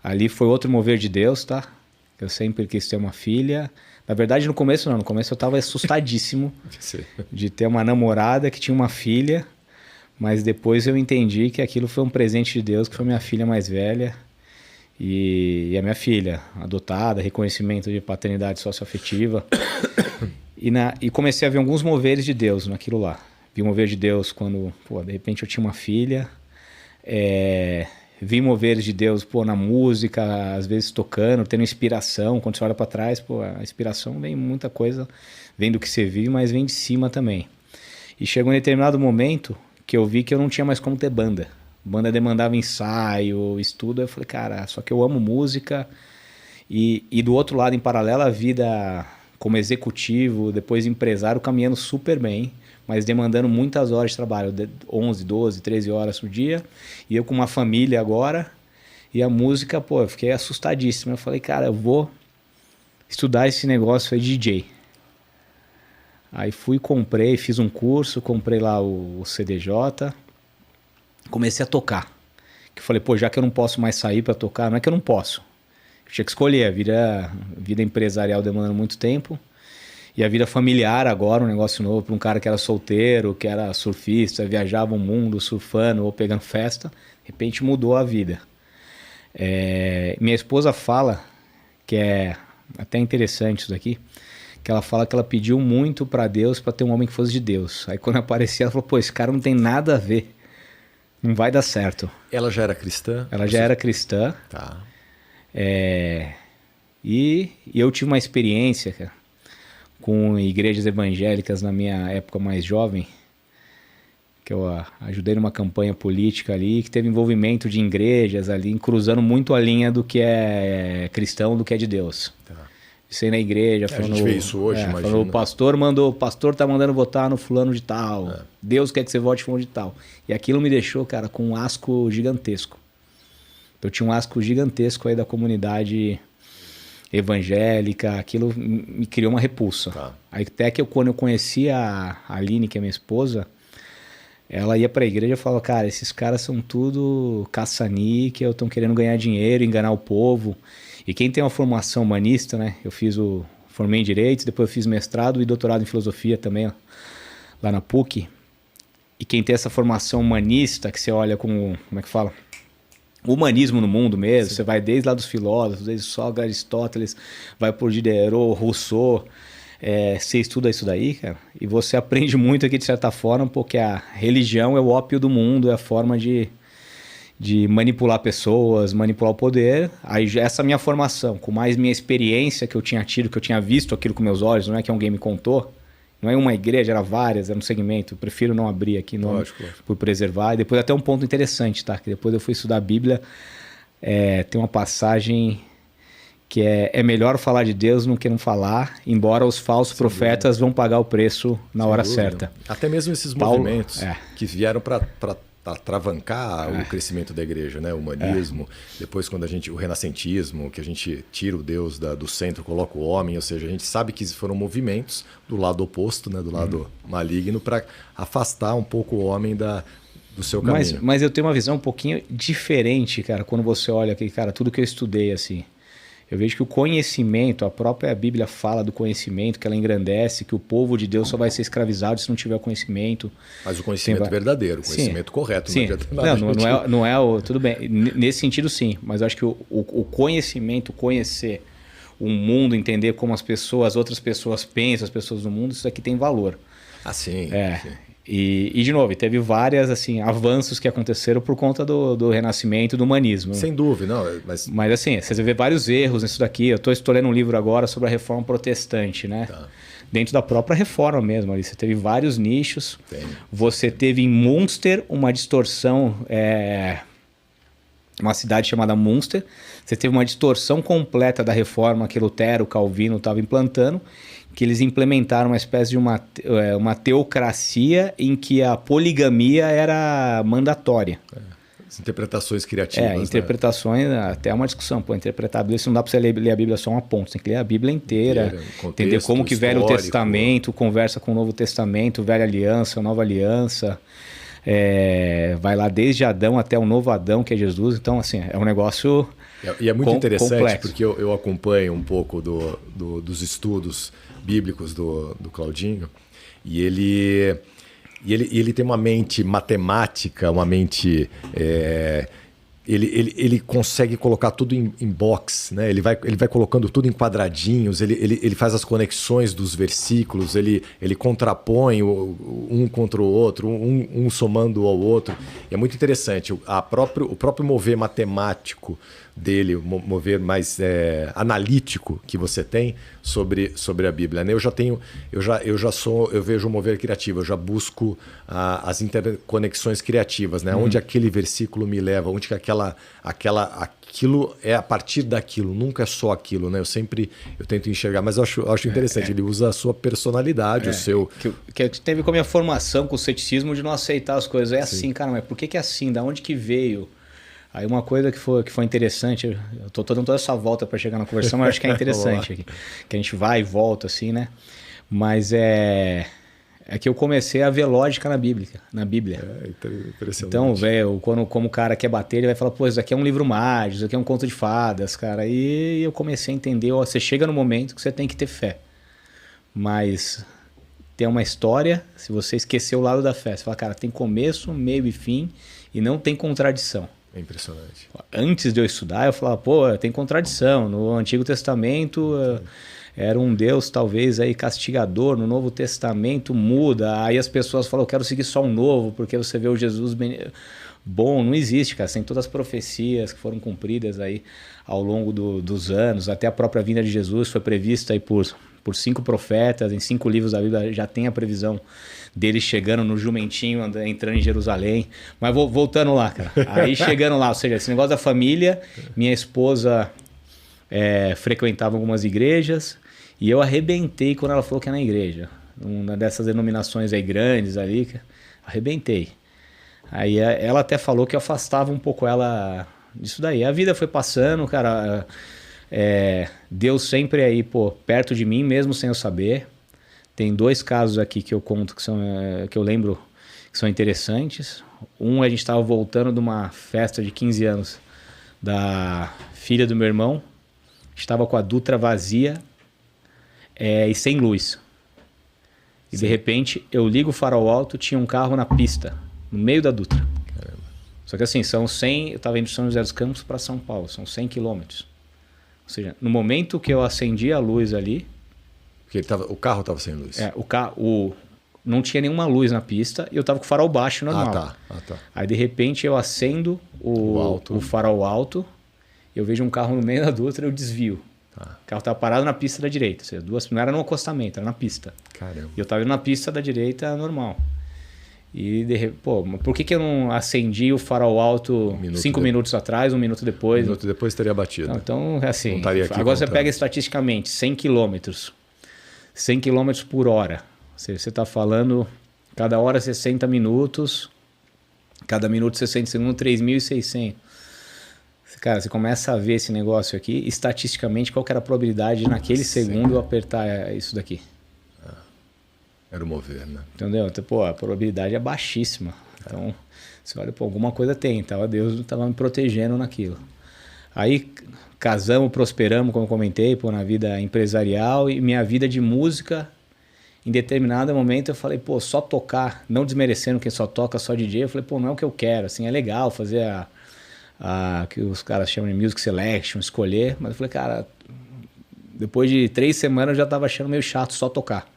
Ali foi outro mover de Deus, tá? Eu sempre quis ter uma filha. Na verdade, no começo não. No começo eu tava assustadíssimo de ter uma namorada que tinha uma filha. Mas depois eu entendi que aquilo foi um presente de Deus, que foi minha filha mais velha. E a minha filha, adotada, reconhecimento de paternidade socioafetiva. E comecei a ver alguns moveres de Deus naquilo lá. Vi o mover de Deus quando, de repente eu tinha uma filha. Vi moveres de Deus, na música, às vezes tocando, tendo inspiração. Quando você olha para trás, a inspiração vem muita coisa, vem do que você vive, mas vem de cima também. E chegou um determinado momento que eu vi que eu não tinha mais como ter banda. Banda demandava ensaio, estudo. Eu falei, cara, só que eu amo música. E do outro lado, em paralelo, a vida como executivo, depois empresário, caminhando super bem, mas demandando muitas horas de trabalho, 11, 12, 13 horas por dia. E eu com uma família agora, e a música, eu fiquei assustadíssimo. Eu falei, cara, eu vou estudar esse negócio aí de DJ. Aí comprei, fiz um curso, comprei lá o CDJ, comecei a tocar. Eu falei, já que eu não posso mais sair para tocar, não é que eu não posso. Tinha que escolher, a vida empresarial demandando muito tempo e a vida familiar agora, um negócio novo para um cara que era solteiro, que era surfista, viajava o mundo surfando ou pegando festa, de repente mudou a vida. Minha esposa fala, que é até interessante isso daqui, que ela fala que ela pediu muito para Deus para ter um homem que fosse de Deus. Aí quando aparecia ela falou, esse cara não tem nada a ver, não vai dar certo. Ela já era cristã? Ela já era cristã. Tá. E eu tive uma experiência, cara, com igrejas evangélicas na minha época mais jovem, que eu ajudei numa campanha política ali, que teve envolvimento de igrejas ali, cruzando muito a linha do que é cristão, do que é de Deus. Tá. Isso aí na igreja, falando, a gente vê isso hoje, imagina. Falando, o pastor tá mandando votar no fulano de tal, Deus quer que você vote no fulano de tal. E aquilo me deixou, cara, com um asco gigantesco. Eu tinha um asco gigantesco aí da comunidade evangélica, aquilo me criou uma repulsa. Tá. Aí até que quando eu conheci a Aline, que é minha esposa, ela ia pra igreja e falava, cara, esses caras são tudo caça-níquel, estão querendo ganhar dinheiro, enganar o povo. E quem tem uma formação humanista, né? Eu formei em Direito, depois eu fiz mestrado e doutorado em Filosofia também, lá na PUC. E quem tem essa formação humanista, que você olha como é que fala? humanismo no mundo mesmo. Sim. Você vai desde lá dos filósofos, desde Sócrates, Aristóteles, vai por Diderot, Rousseau. Você estuda isso daí, cara, e você aprende muito aqui de certa forma, porque a religião é o ópio do mundo, é a forma de manipular pessoas, manipular o poder. Aí essa minha formação, com mais minha experiência que eu tinha tido, que eu tinha visto aquilo com meus olhos, não é que alguém me contou, não é uma igreja, era várias, era um segmento, eu prefiro não abrir aqui nome por preservar. E depois até um ponto interessante, tá? Que depois eu fui estudar a Bíblia, tem uma passagem que é melhor falar de Deus do que não falar, embora os falsos profetas vão pagar o preço na hora certa. Até mesmo esses movimentos que vieram para atravancar o crescimento da igreja, né? O humanismo, depois quando o renascentismo, que a gente tira o Deus do centro, coloca o homem, ou seja, a gente sabe que foram movimentos do lado oposto, né? Do lado maligno, para afastar um pouco o homem do seu caminho. Mas eu tenho uma visão um pouquinho diferente, cara, quando você olha aqui, cara, tudo que eu estudei assim. Eu vejo que o conhecimento, a própria Bíblia fala do conhecimento, que ela engrandece, que o povo de Deus só vai ser escravizado se não tiver conhecimento. Mas o conhecimento verdadeiro, o conhecimento correto. Sim. Não é o... Tudo bem, nesse sentido sim, mas eu acho que o conhecimento, conhecer o mundo, entender como as outras pessoas pensam, as pessoas do mundo, isso aqui tem valor. Sim. Sim. E de novo, teve vários assim, avanços que aconteceram por conta do renascimento, do humanismo. Sem dúvida, não. Mas assim, você vê vários erros nisso daqui. Eu estou lendo um livro agora sobre a reforma protestante, né? Tá. Dentro da própria reforma mesmo. Ali, você teve vários nichos. Você teve em Münster uma distorção, uma cidade chamada Münster. Você teve uma distorção completa da reforma que Lutero, Calvino estavam implantando, que eles implementaram uma espécie de uma teocracia em que a poligamia era mandatória. As interpretações criativas. Interpretações, até uma discussão. Interpretar a Bíblia, se não dá para você ler a Bíblia só uma ponta, você tem que ler a Bíblia inteira, entender como que o Velho Testamento conversa com o Novo Testamento, Velha Aliança, Nova Aliança, vai lá desde Adão até o novo Adão, que é Jesus. Então, assim, é um negócio e é muito interessante, complexo. Porque eu acompanho um pouco dos estudos bíblicos do Claudinho, e ele tem uma mente matemática, uma mente... Ele consegue colocar tudo em box, né? Ele vai colocando tudo em quadradinhos, ele faz as conexões dos versículos, ele contrapõe um contra o outro, um somando ao outro. E é muito interessante. O próprio mover matemático dele, o mover mais analítico que você tem sobre a Bíblia, né? Eu vejo um mover criativo, eu já busco as interconexões criativas, né? Onde aquele versículo me leva, onde que aquilo é a partir daquilo, nunca é só aquilo, né? Eu tento enxergar, mas eu acho interessante, ele usa a sua personalidade, o seu... Que teve com a minha formação, com o ceticismo de não aceitar as coisas. Assim, cara, mas por que é assim? Da onde que veio? Aí uma coisa que foi interessante, eu tô dando toda essa volta para chegar na conversão, mas acho que é interessante aqui, que a gente vai e volta assim, né? Mas é que eu comecei a ver lógica na Bíblia. Impressionante. Então, velho, como o cara quer bater, ele vai falar, pô, isso aqui é um livro mágico, isso aqui é um conto de fadas, cara. E eu comecei a entender, você chega no momento que você tem que ter fé. Mas tem uma história, se você esquecer o lado da fé, você fala, cara, tem começo, meio e fim, e não tem contradição. É impressionante. Antes de eu estudar, eu falava, pô, tem contradição. No Antigo Testamento era um Deus talvez aí castigador, no Novo Testamento muda. Aí as pessoas falam, eu quero seguir só um novo, porque você vê o Jesus bom. Não existe, cara. Tem todas as profecias que foram cumpridas aí ao longo dos anos. Até a própria vinda de Jesus foi prevista aí por 5 profetas, em 5 livros da Bíblia já tem a previsão dele chegando no jumentinho, entrando em Jerusalém. Mas voltando lá, cara. Aí chegando lá, ou seja, esse negócio da família, minha esposa frequentava algumas igrejas e eu arrebentei quando ela falou que era na igreja. Uma dessas denominações aí grandes ali, arrebentei. Aí ela até falou que eu afastava um pouco ela disso daí. A vida foi passando, cara... Deus sempre aí, perto de mim, mesmo sem eu saber. Tem 2 casos aqui que eu conto que eu lembro que são interessantes. A gente estava voltando de uma festa de 15 anos da filha do meu irmão. Estava com a Dutra vazia e sem luz. E de repente eu ligo o farol alto, tinha um carro na pista, no meio da Dutra. Caramba. Só que assim, são 100, eu estava indo de São José dos Campos para São Paulo, são 100 quilômetros. Ou seja, no momento que eu acendi a luz ali... Porque o carro estava sem luz. Não tinha nenhuma luz na pista e eu estava com o farol baixo normal. Tá. Aí de repente eu acendo o farol alto, eu vejo um carro no meio da Dutra, eu desvio. Tá. O carro estava parado na pista da direita. Ou seja, não era no acostamento, era na pista. Caramba. E eu estava indo na pista da direita normal. E mas por que eu não acendi o farol alto 5 minutos atrás, 1 minuto depois? 1 minuto depois teria batido. Então, assim, não estaria aqui agora contando. você pega estatisticamente 100 quilômetros, 100 quilômetros por hora. Você está falando cada hora 60 minutos, cada minuto 60 segundos, 3.600. Cara, você começa a ver esse negócio aqui, estatisticamente, qual que era a probabilidade naquele segundo eu apertar isso daqui? Era o mover, né? Entendeu? Então, a probabilidade é baixíssima. Então, você olha, alguma coisa tem. Então, Deus estava me protegendo naquilo. Aí, casamos, prosperamos, como eu comentei, na vida empresarial e minha vida de música. Em determinado momento, eu falei, só tocar, não desmerecendo quem só toca, só DJ. Eu falei, não é o que eu quero. Assim, é legal fazer que os caras chamam de music selection, escolher. Mas eu falei, cara, depois de 3 semanas eu já estava achando meio chato só tocar.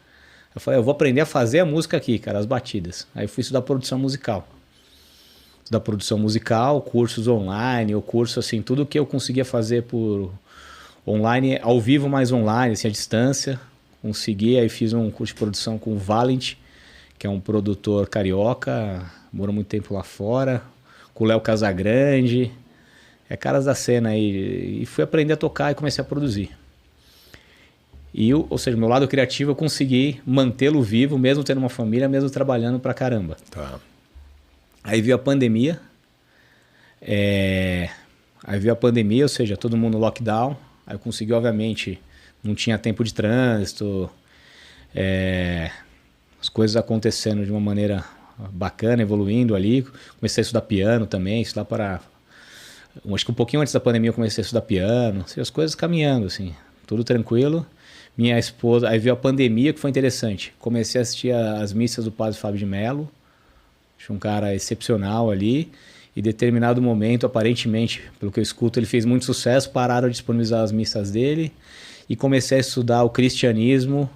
Eu falei, eu vou aprender a fazer a música aqui, cara, as batidas. Aí fui estudar produção musical. Estudar produção musical, cursos online, ou curso assim, tudo que eu conseguia fazer por online, ao vivo mais online, assim, à distância. Consegui, aí fiz um curso de produção com o Valent, que é um produtor carioca, morou muito tempo lá fora, com o Léo Casagrande, caras da cena aí. E fui aprender a tocar e comecei a produzir. Ou seja, meu lado criativo eu consegui mantê-lo vivo, mesmo tendo uma família, mesmo trabalhando pra caramba. Tá. Aí veio a pandemia. Ou seja, todo mundo no lockdown. Aí eu consegui, obviamente, não tinha tempo de trânsito. As coisas acontecendo de uma maneira bacana, evoluindo ali. Comecei a estudar piano também, acho que um pouquinho antes da pandemia eu comecei a estudar piano. Assim, as coisas caminhando, assim, tudo tranquilo. Minha esposa, aí veio a pandemia, que foi interessante. Comecei a assistir as missas do Padre Fábio de Mello. Acho um cara excepcional ali. E em determinado momento, aparentemente, pelo que eu escuto, ele fez muito sucesso. Pararam de disponibilizar as missas dele. E comecei a estudar o cristianismo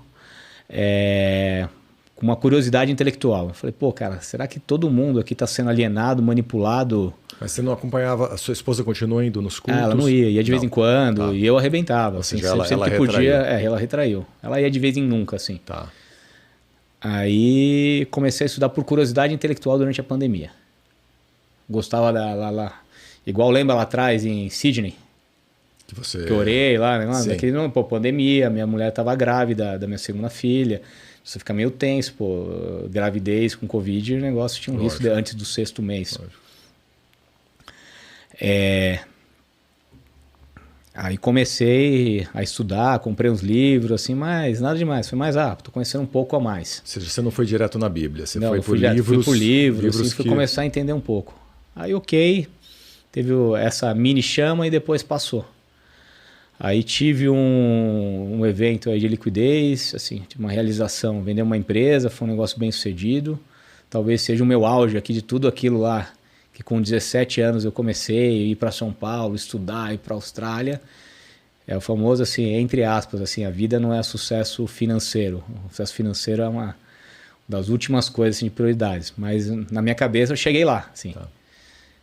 com uma curiosidade intelectual. Eu falei, cara, será que todo mundo aqui está sendo alienado, manipulado? Mas você não acompanhava, a sua esposa continuou indo nos cultos? Ela não ia de vez em quando, tá. E eu arrebentava. Ou assim, seja, sempre ela que podia, retraiu. ela retraiu. Ela ia de vez em nunca, assim. Tá. Aí comecei a estudar por curiosidade intelectual durante a pandemia. Gostava igual lembra lá atrás em Sydney, que eu orei lá, né? Pandemia, minha mulher estava grávida da minha segunda filha. Você fica meio tenso, gravidez com Covid, o negócio tinha um risco antes do 6º mês. Aí comecei a estudar, comprei uns livros, assim, mas nada demais. Foi mais, tô conhecendo um pouco a mais. Ou seja, você não foi direto na Bíblia, você não, foi por livros. Fui por livros, assim, fui que... começar a entender um pouco. Aí, teve essa mini chama e depois passou. Aí tive um evento aí de liquidez, assim, tive uma realização, vender uma empresa, foi um negócio bem sucedido. Talvez seja o meu auge aqui de tudo aquilo lá, que com 17 anos eu comecei a ir para São Paulo, estudar, ir para a Austrália. É o famoso, assim, entre aspas, assim, a vida não é sucesso financeiro. O sucesso financeiro é uma das últimas coisas, assim, de prioridades. Mas na minha cabeça eu cheguei lá, assim. Tá.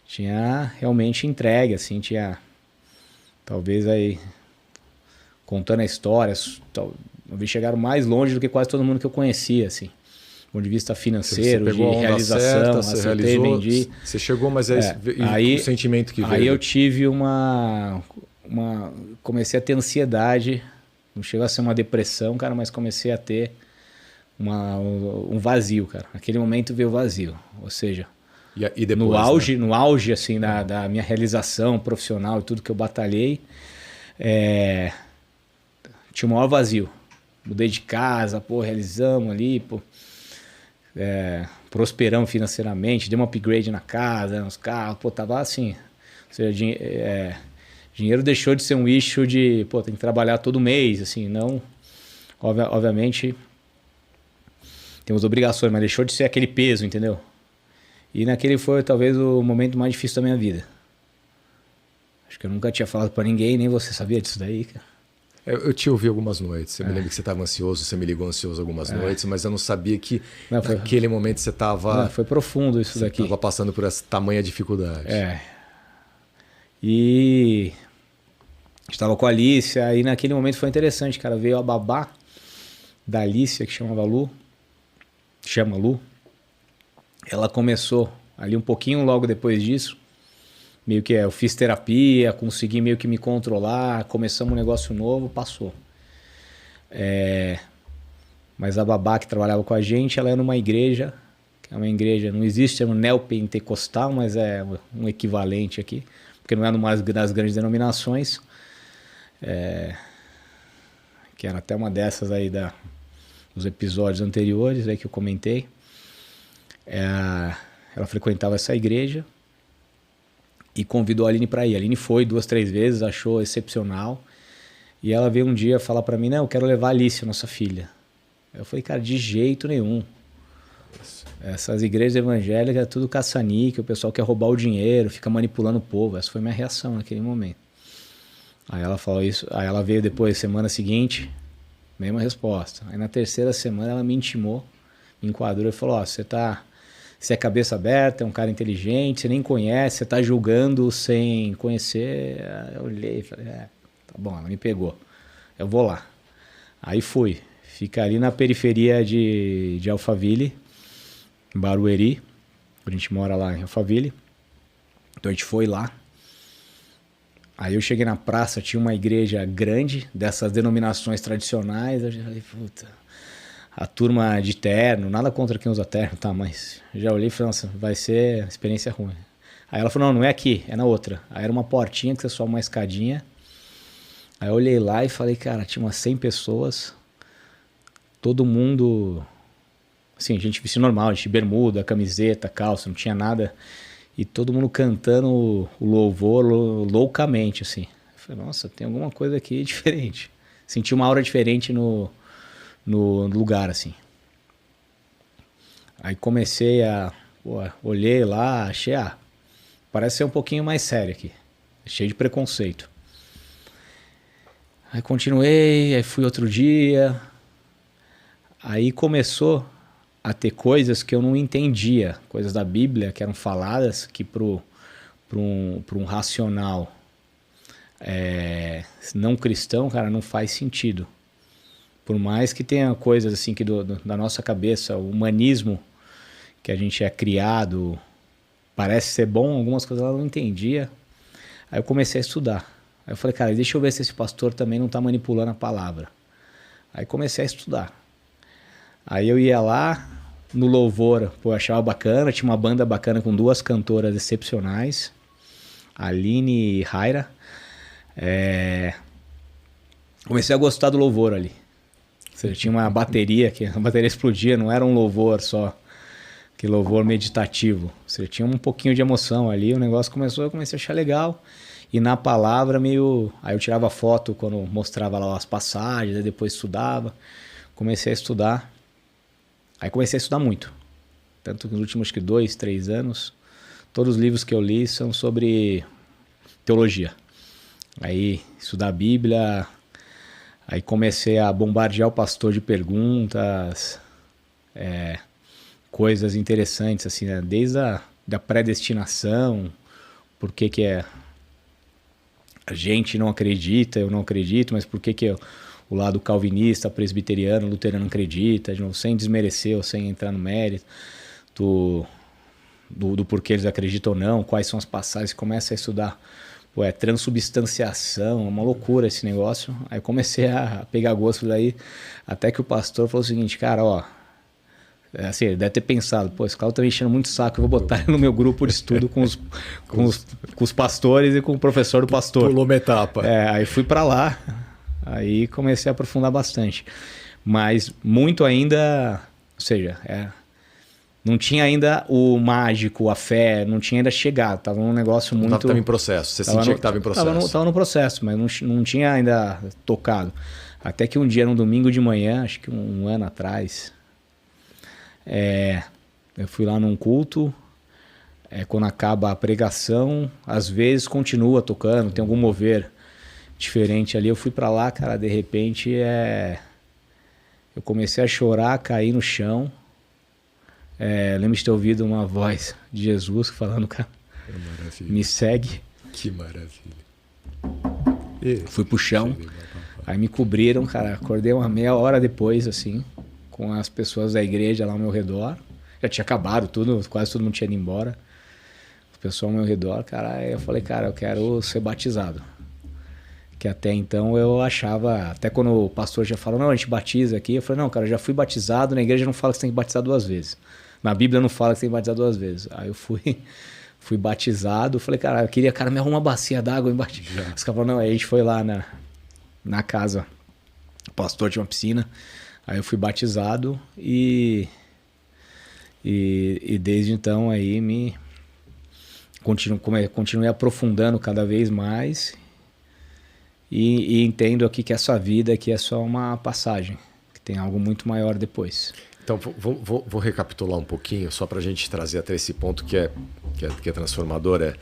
Tinha realmente entregue, assim, tinha talvez aí contando a história, talvez chegaram mais longe do que quase todo mundo que eu conhecia, assim. Do ponto de vista financeiro, de realização, acertei, vendi. Você chegou, mas aí o sentimento que veio. Aí eu tive comecei a ter ansiedade, não chegou a ser uma depressão, cara, mas comecei a ter um vazio, cara. Naquele momento veio vazio, ou seja, e depois, no auge assim, da minha realização profissional e tudo que eu batalhei, tinha um maior vazio. Mudei de casa, realizamos ali, prosperamos financeiramente, dei um upgrade na casa, nos carros, tava assim. Ou seja, dinheiro deixou de ser um issue de, tem que trabalhar todo mês, assim, não... Obviamente, temos obrigações, mas deixou de ser aquele peso, entendeu? E naquele foi talvez o momento mais difícil da minha vida. Acho que eu nunca tinha falado pra ninguém, nem você sabia disso daí, cara. Eu te ouvi algumas noites. Eu me lembro que você estava ansioso, você me ligou ansioso algumas noites, mas eu não sabia que naquele momento você estava... Foi profundo isso daqui. Você estava passando por essa tamanha dificuldade. E estava com a Alicia, e naquele momento foi interessante, cara. Veio a babá da Alicia, que chama Lu. Ela começou ali um pouquinho logo depois disso. Meio que eu fiz terapia, consegui meio que me controlar, começamos um negócio novo, passou. Mas a babá que trabalhava com a gente, ela era numa igreja, que é uma igreja, não existe um neopentecostal, mas é um equivalente aqui, porque não é numa das grandes denominações, que era até uma dessas aí dos episódios anteriores aí que eu comentei. Ela frequentava essa igreja, e convidou a Aline para ir. A Aline foi 2, 3 vezes, achou excepcional. E ela veio um dia falar para mim, não, eu quero levar a Alicia, nossa filha. Eu falei, cara, de jeito nenhum. Essas igrejas evangélicas é tudo caça-níquel, o pessoal quer roubar o dinheiro, fica manipulando o povo. Essa foi minha reação naquele momento. Aí ela falou isso, aí ela veio depois, semana seguinte, mesma resposta. Aí na terceira semana ela me intimou, me enquadrou e falou, você é cabeça aberta, é um cara inteligente, você nem conhece, você tá julgando sem conhecer. Eu olhei e falei, tá bom, ela me pegou. Eu vou lá. Aí fui. Fica ali na periferia de Alphaville, em Barueri. A gente mora lá em Alphaville. Então a gente foi lá. Aí eu cheguei na praça, tinha uma igreja grande, dessas denominações tradicionais. Eu já falei, puta... A turma de terno, nada contra quem usa terno, tá? Mas já olhei e falei, nossa, vai ser experiência ruim. Aí ela falou, não é aqui, é na outra. Aí era uma portinha que você sobe uma escadinha. Aí eu olhei lá e falei, cara, tinha umas 100 pessoas. Todo mundo, assim, gente vestindo normal, gente bermuda, camiseta, calça, não tinha nada. E todo mundo cantando o louvor loucamente, assim. Eu falei, nossa, tem alguma coisa aqui diferente. Senti uma aura diferente no lugar, assim. Aí comecei olhei lá, achei, parece ser um pouquinho mais sério aqui. Cheio de preconceito. Aí continuei, aí fui outro dia. Aí começou a ter coisas que eu não entendia. Coisas da Bíblia que eram faladas que para um racional não cristão, cara, não faz sentido. Por mais que tenha coisas assim que da nossa cabeça, o humanismo que a gente é criado, parece ser bom, algumas coisas eu não entendia. Aí eu comecei a estudar. Aí eu falei, cara, deixa eu ver se esse pastor também não está manipulando a palavra. Aí comecei a estudar. Aí eu ia lá no louvor, eu achava bacana, tinha uma banda bacana com 2 cantoras excepcionais, Aline e Raira. Comecei a gostar do louvor ali. Ou seja, tinha uma bateria, que a bateria explodia, não era um louvor só, que louvor meditativo. Ou seja, tinha um pouquinho de emoção ali, o negócio começou, eu comecei a achar legal. E na palavra meio... Aí eu tirava foto quando mostrava lá as passagens, aí depois estudava. Comecei a estudar. Aí comecei a estudar muito. Tanto que nos últimos 2, 3 anos, todos os livros que eu li são sobre teologia. Aí estudar a Bíblia... Aí comecei a bombardear o pastor de perguntas, coisas interessantes, assim, né? Desde da predestinação, por que a gente não acredita, eu não acredito, mas por que o lado calvinista, presbiteriano, luterano não acredita, de novo, sem desmerecer ou sem entrar no mérito do porquê eles acreditam ou não, quais são as passagens, começa a estudar. Transubstanciação, é uma loucura esse negócio. Aí comecei a pegar gosto daí, até que o pastor falou o seguinte, cara, assim, ele deve ter pensado, esse cara tá me enchendo muito saco, eu vou botar ele no meu grupo de estudo com os pastores e com o professor do pastor. Pulou uma etapa. Aí fui para lá, aí comecei a aprofundar bastante. Mas muito ainda, ou seja, não tinha ainda o mágico, a fé, não tinha ainda chegado. Tava um negócio muito... Estava em processo, você sentia que estava em processo. Estava no processo, mas não tinha ainda tocado. Até que um dia, num domingo de manhã, acho que um ano atrás, eu fui lá num culto, quando acaba a pregação, às vezes continua tocando, tem algum mover diferente ali. Eu fui para lá, cara, de repente eu comecei a chorar, caí no chão. Lembro de ter ouvido uma voz de Jesus falando, cara, me segue. Que maravilha. Fui pro chão, aí me cobriram, cara, acordei uma meia hora depois, assim, com as pessoas da igreja lá ao meu redor. Já tinha acabado tudo, quase todo mundo tinha ido embora. O pessoal ao meu redor, cara, aí eu falei, cara, eu quero ser batizado. Que até então eu achava, até quando o pastor já falou, não, a gente batiza aqui, eu falei, não, cara, eu já fui batizado, na igreja não fala que você tem que batizar 2 vezes. Na Bíblia não fala que você tem que batizar 2 vezes. Aí eu fui batizado, falei, cara, eu queria, cara, me arruma uma bacia d'água. Os caras falaram, não, aí a gente foi lá na casa, o pastor tinha uma piscina, aí eu fui batizado e desde então aí continuei aprofundando cada vez mais e entendo aqui que essa vida aqui é só uma passagem, que tem algo muito maior depois. Então, vou recapitular um pouquinho, só para a gente trazer até esse ponto que é transformador.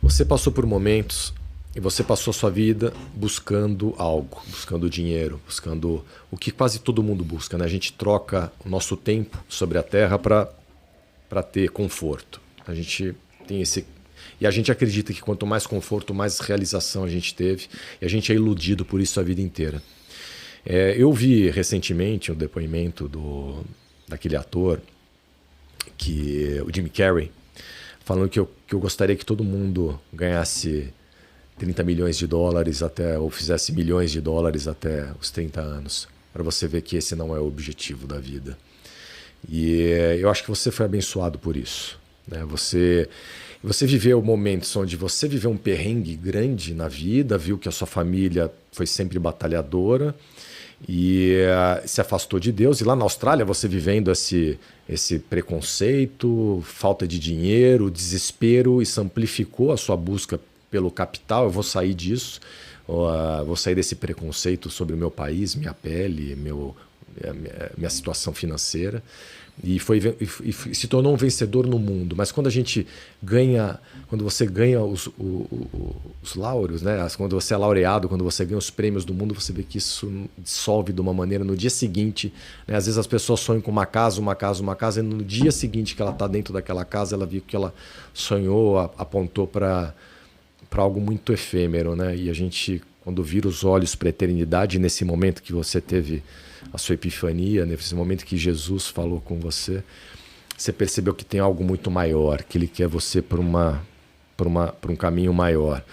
Você passou por momentos e você passou a sua vida buscando algo, buscando dinheiro, buscando o que quase todo mundo busca, né? A gente troca o nosso tempo sobre a terra para ter conforto. A gente tem e a gente acredita que quanto mais conforto, mais realização a gente teve, e a gente é iludido por isso a vida inteira. Eu vi recentemente um depoimento daquele ator, o Jim Carrey, falando que eu gostaria que todo mundo ganhasse 30 milhões de dólares ou fizesse milhões de dólares até os 30 anos, para você ver que esse não é o objetivo da vida. E eu acho que você foi abençoado por isso, né? Você viveu momentos onde você viveu um perrengue grande na vida, viu que a sua família foi sempre batalhadora, e se afastou de Deus. E lá na Austrália você vivendo esse preconceito, falta de dinheiro, desespero, isso amplificou a sua busca pelo capital. Eu vou sair disso, vou sair desse preconceito sobre o meu país, minha pele, minha situação financeira, e se tornou um vencedor no mundo. Mas quando você ganha os lauros, né? Quando você é laureado, quando você ganha os prêmios do mundo, você vê que isso dissolve de uma maneira no dia seguinte, né? Às vezes as pessoas sonham com uma casa, e no dia seguinte que ela está dentro daquela casa, ela viu que ela sonhou, apontou para algo muito efêmero, né? E a gente, quando vira os olhos para a eternidade, nesse momento que você teve a sua epifania, nesse momento que Jesus falou com você, você percebeu que tem algo muito maior, que Ele quer você para um caminho maior.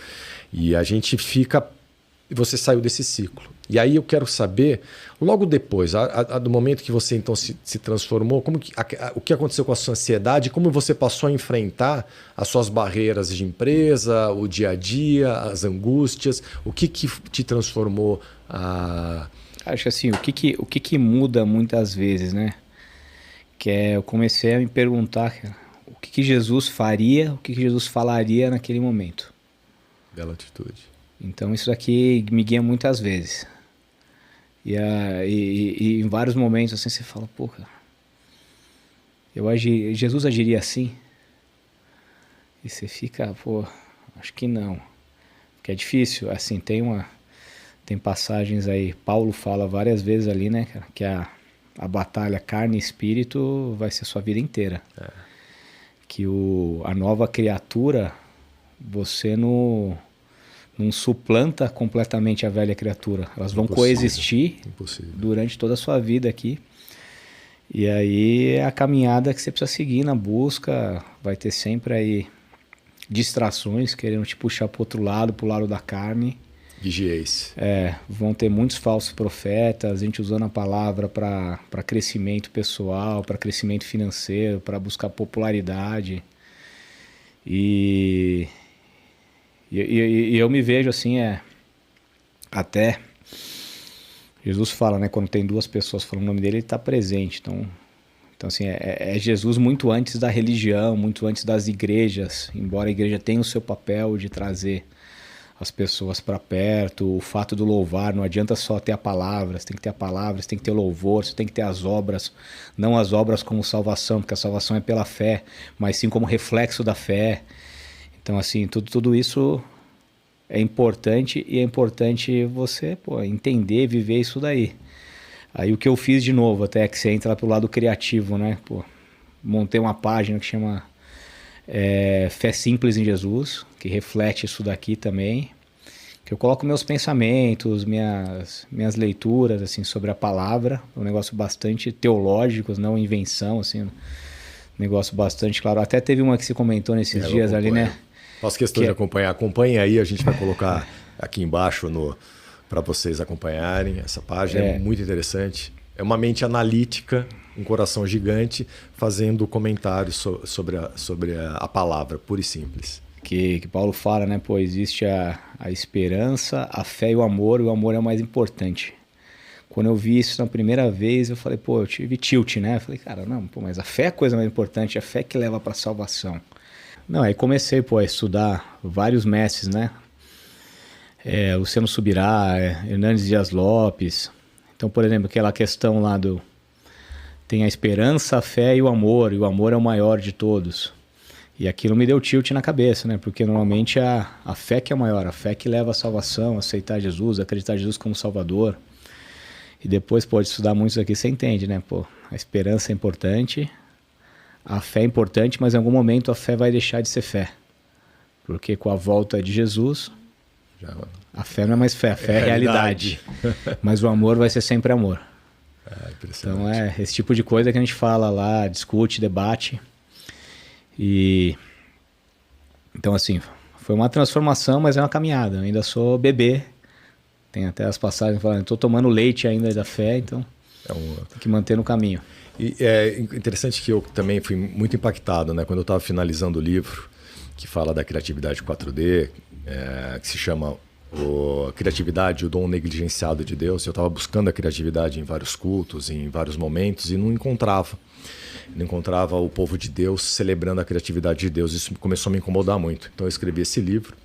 E a gente você saiu desse ciclo. E aí eu quero saber, logo depois, do momento que você então se transformou, o que aconteceu com a sua ansiedade, como você passou a enfrentar as suas barreiras de empresa, o dia a dia, as angústias, o que te transformou Acho assim, o que muda muitas vezes, né? Eu comecei a me perguntar, cara, o que Jesus faria, o que Jesus falaria naquele momento. Bela atitude. Então isso daqui me guia muitas vezes. E em vários momentos assim você fala, pô, cara, Jesus agiria assim? E você fica, pô, acho que não. Porque é difícil, assim, tem passagens aí, Paulo fala várias vezes ali, né, cara, que a batalha carne e espírito vai ser a sua vida inteira. Que a nova criatura, você não suplanta completamente a velha criatura. Elas vão coexistir durante toda a sua vida aqui. E aí é a caminhada que você precisa seguir na busca. Vai ter sempre aí distrações querendo te puxar para o outro lado, para o lado da carne. Vigieis. Vão ter muitos falsos profetas, a gente usando a palavra para crescimento pessoal, para crescimento financeiro, para buscar popularidade. E eu me vejo assim, até Jesus fala, né, quando tem 2 pessoas falando o nome dele, ele está presente. Então assim, é Jesus muito antes da religião, muito antes das igrejas, embora a igreja tenha o seu papel de trazer as pessoas para perto, o fato do louvar, não adianta só ter a palavra, você tem que ter a palavra, você tem que ter o louvor, você tem que ter as obras, não as obras como salvação, porque a salvação é pela fé, mas sim como reflexo da fé. Então, assim, tudo isso é importante, e é importante você entender, viver isso daí. Aí o que eu fiz de novo, até que você entra lá pro lado criativo, né? Montei uma página que chama Fé Simples em Jesus, que reflete isso daqui também, que eu coloco meus pensamentos, minhas leituras assim sobre a palavra, um negócio bastante teológico, não invenção, assim, um negócio bastante claro. Até teve uma que se comentou nesses dias ali, né? Faço questão de acompanhar. Acompanhe aí, a gente vai colocar aqui embaixo para vocês acompanharem essa página, é muito interessante. É uma mente analítica, um coração gigante, fazendo comentários sobre a palavra, pura e simples. Que Paulo fala, né? Existe a esperança, a fé e o amor é o mais importante. Quando eu vi isso na primeira vez, eu falei, eu tive tilt, né? Eu falei, cara, não, mas a fé é a coisa mais importante, a fé que leva para a salvação. Não, aí comecei, a estudar vários mestres, né? Luciano Subirá, Hernandes Dias Lopes. Então, por exemplo, aquela questão lá tem a esperança, a fé e o amor é o maior de todos. E aquilo me deu tilt na cabeça, né? Porque normalmente a fé que é maior, a fé que leva à salvação, aceitar Jesus, acreditar em Jesus como Salvador. E depois, de estudar muito isso aqui, você entende, né? A esperança é importante, a fé é importante, mas em algum momento a fé vai deixar de ser fé. Porque com a volta de Jesus, a fé não é mais fé, a fé é realidade. Mas o amor vai ser sempre amor. Então esse tipo de coisa que a gente fala lá, discute, debate. E então, assim, foi uma transformação, mas é uma caminhada. Eu ainda sou bebê. Tem até as passagens falando, estou tomando leite ainda da fé, então tem que manter no caminho. E é interessante que eu também fui muito impactado, né? Quando eu estava finalizando o livro, que fala da criatividade 4D, que se chama Criatividade, o dom negligenciado de Deus. Eu estava buscando a criatividade em vários cultos, em vários momentos, e não encontrava. Não encontrava o povo de Deus celebrando a criatividade de Deus. Isso começou a me incomodar muito. Então eu escrevi esse livro.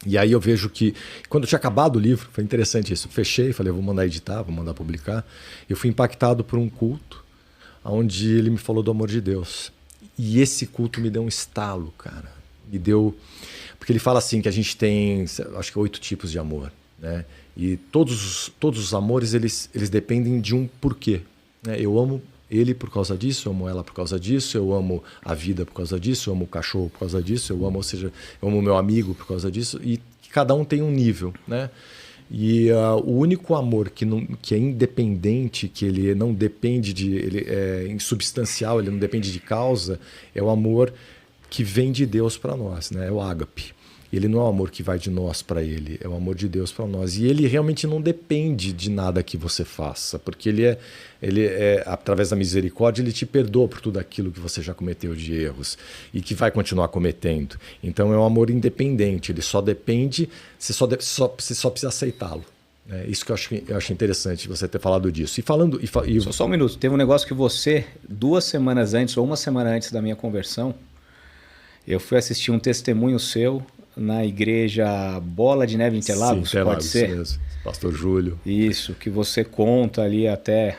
E aí eu vejo que, quando eu tinha acabado o livro, foi interessante isso. Fechei, falei, vou mandar editar, vou mandar publicar. Eu fui impactado por um culto onde ele me falou do amor de Deus. E esse culto me deu um estalo, cara. Me deu... Porque ele fala assim que a gente tem, acho que 8 tipos de amor, né? E todos os amores, eles dependem de um porquê, né? Eu amo ele por causa disso, eu amo ela por causa disso, eu amo a vida por causa disso, eu amo o cachorro por causa disso, eu amo o meu amigo por causa disso, e cada um tem um nível, né? E o único amor que é independente, que ele não depende ele é insubstancial, ele não depende de causa, é o amor que vem de Deus para nós, né? É o ágape. Ele não é o amor que vai de nós para ele, é o amor de Deus para nós. E ele realmente não depende de nada que você faça, porque ele é, através da misericórdia, ele te perdoa por tudo aquilo que você já cometeu de erros e que vai continuar cometendo. Então é um amor independente, ele só depende, você só precisa aceitá-lo. É isso que eu acho interessante você ter falado disso. E falando... Só um minuto, teve um negócio que você, 2 semanas antes ou 1 semana antes da minha conversão, eu fui assistir um testemunho seu na igreja Bola de Neve Interlagos, sim, pode ser? Isso mesmo. Pastor Júlio. Isso, que você conta ali até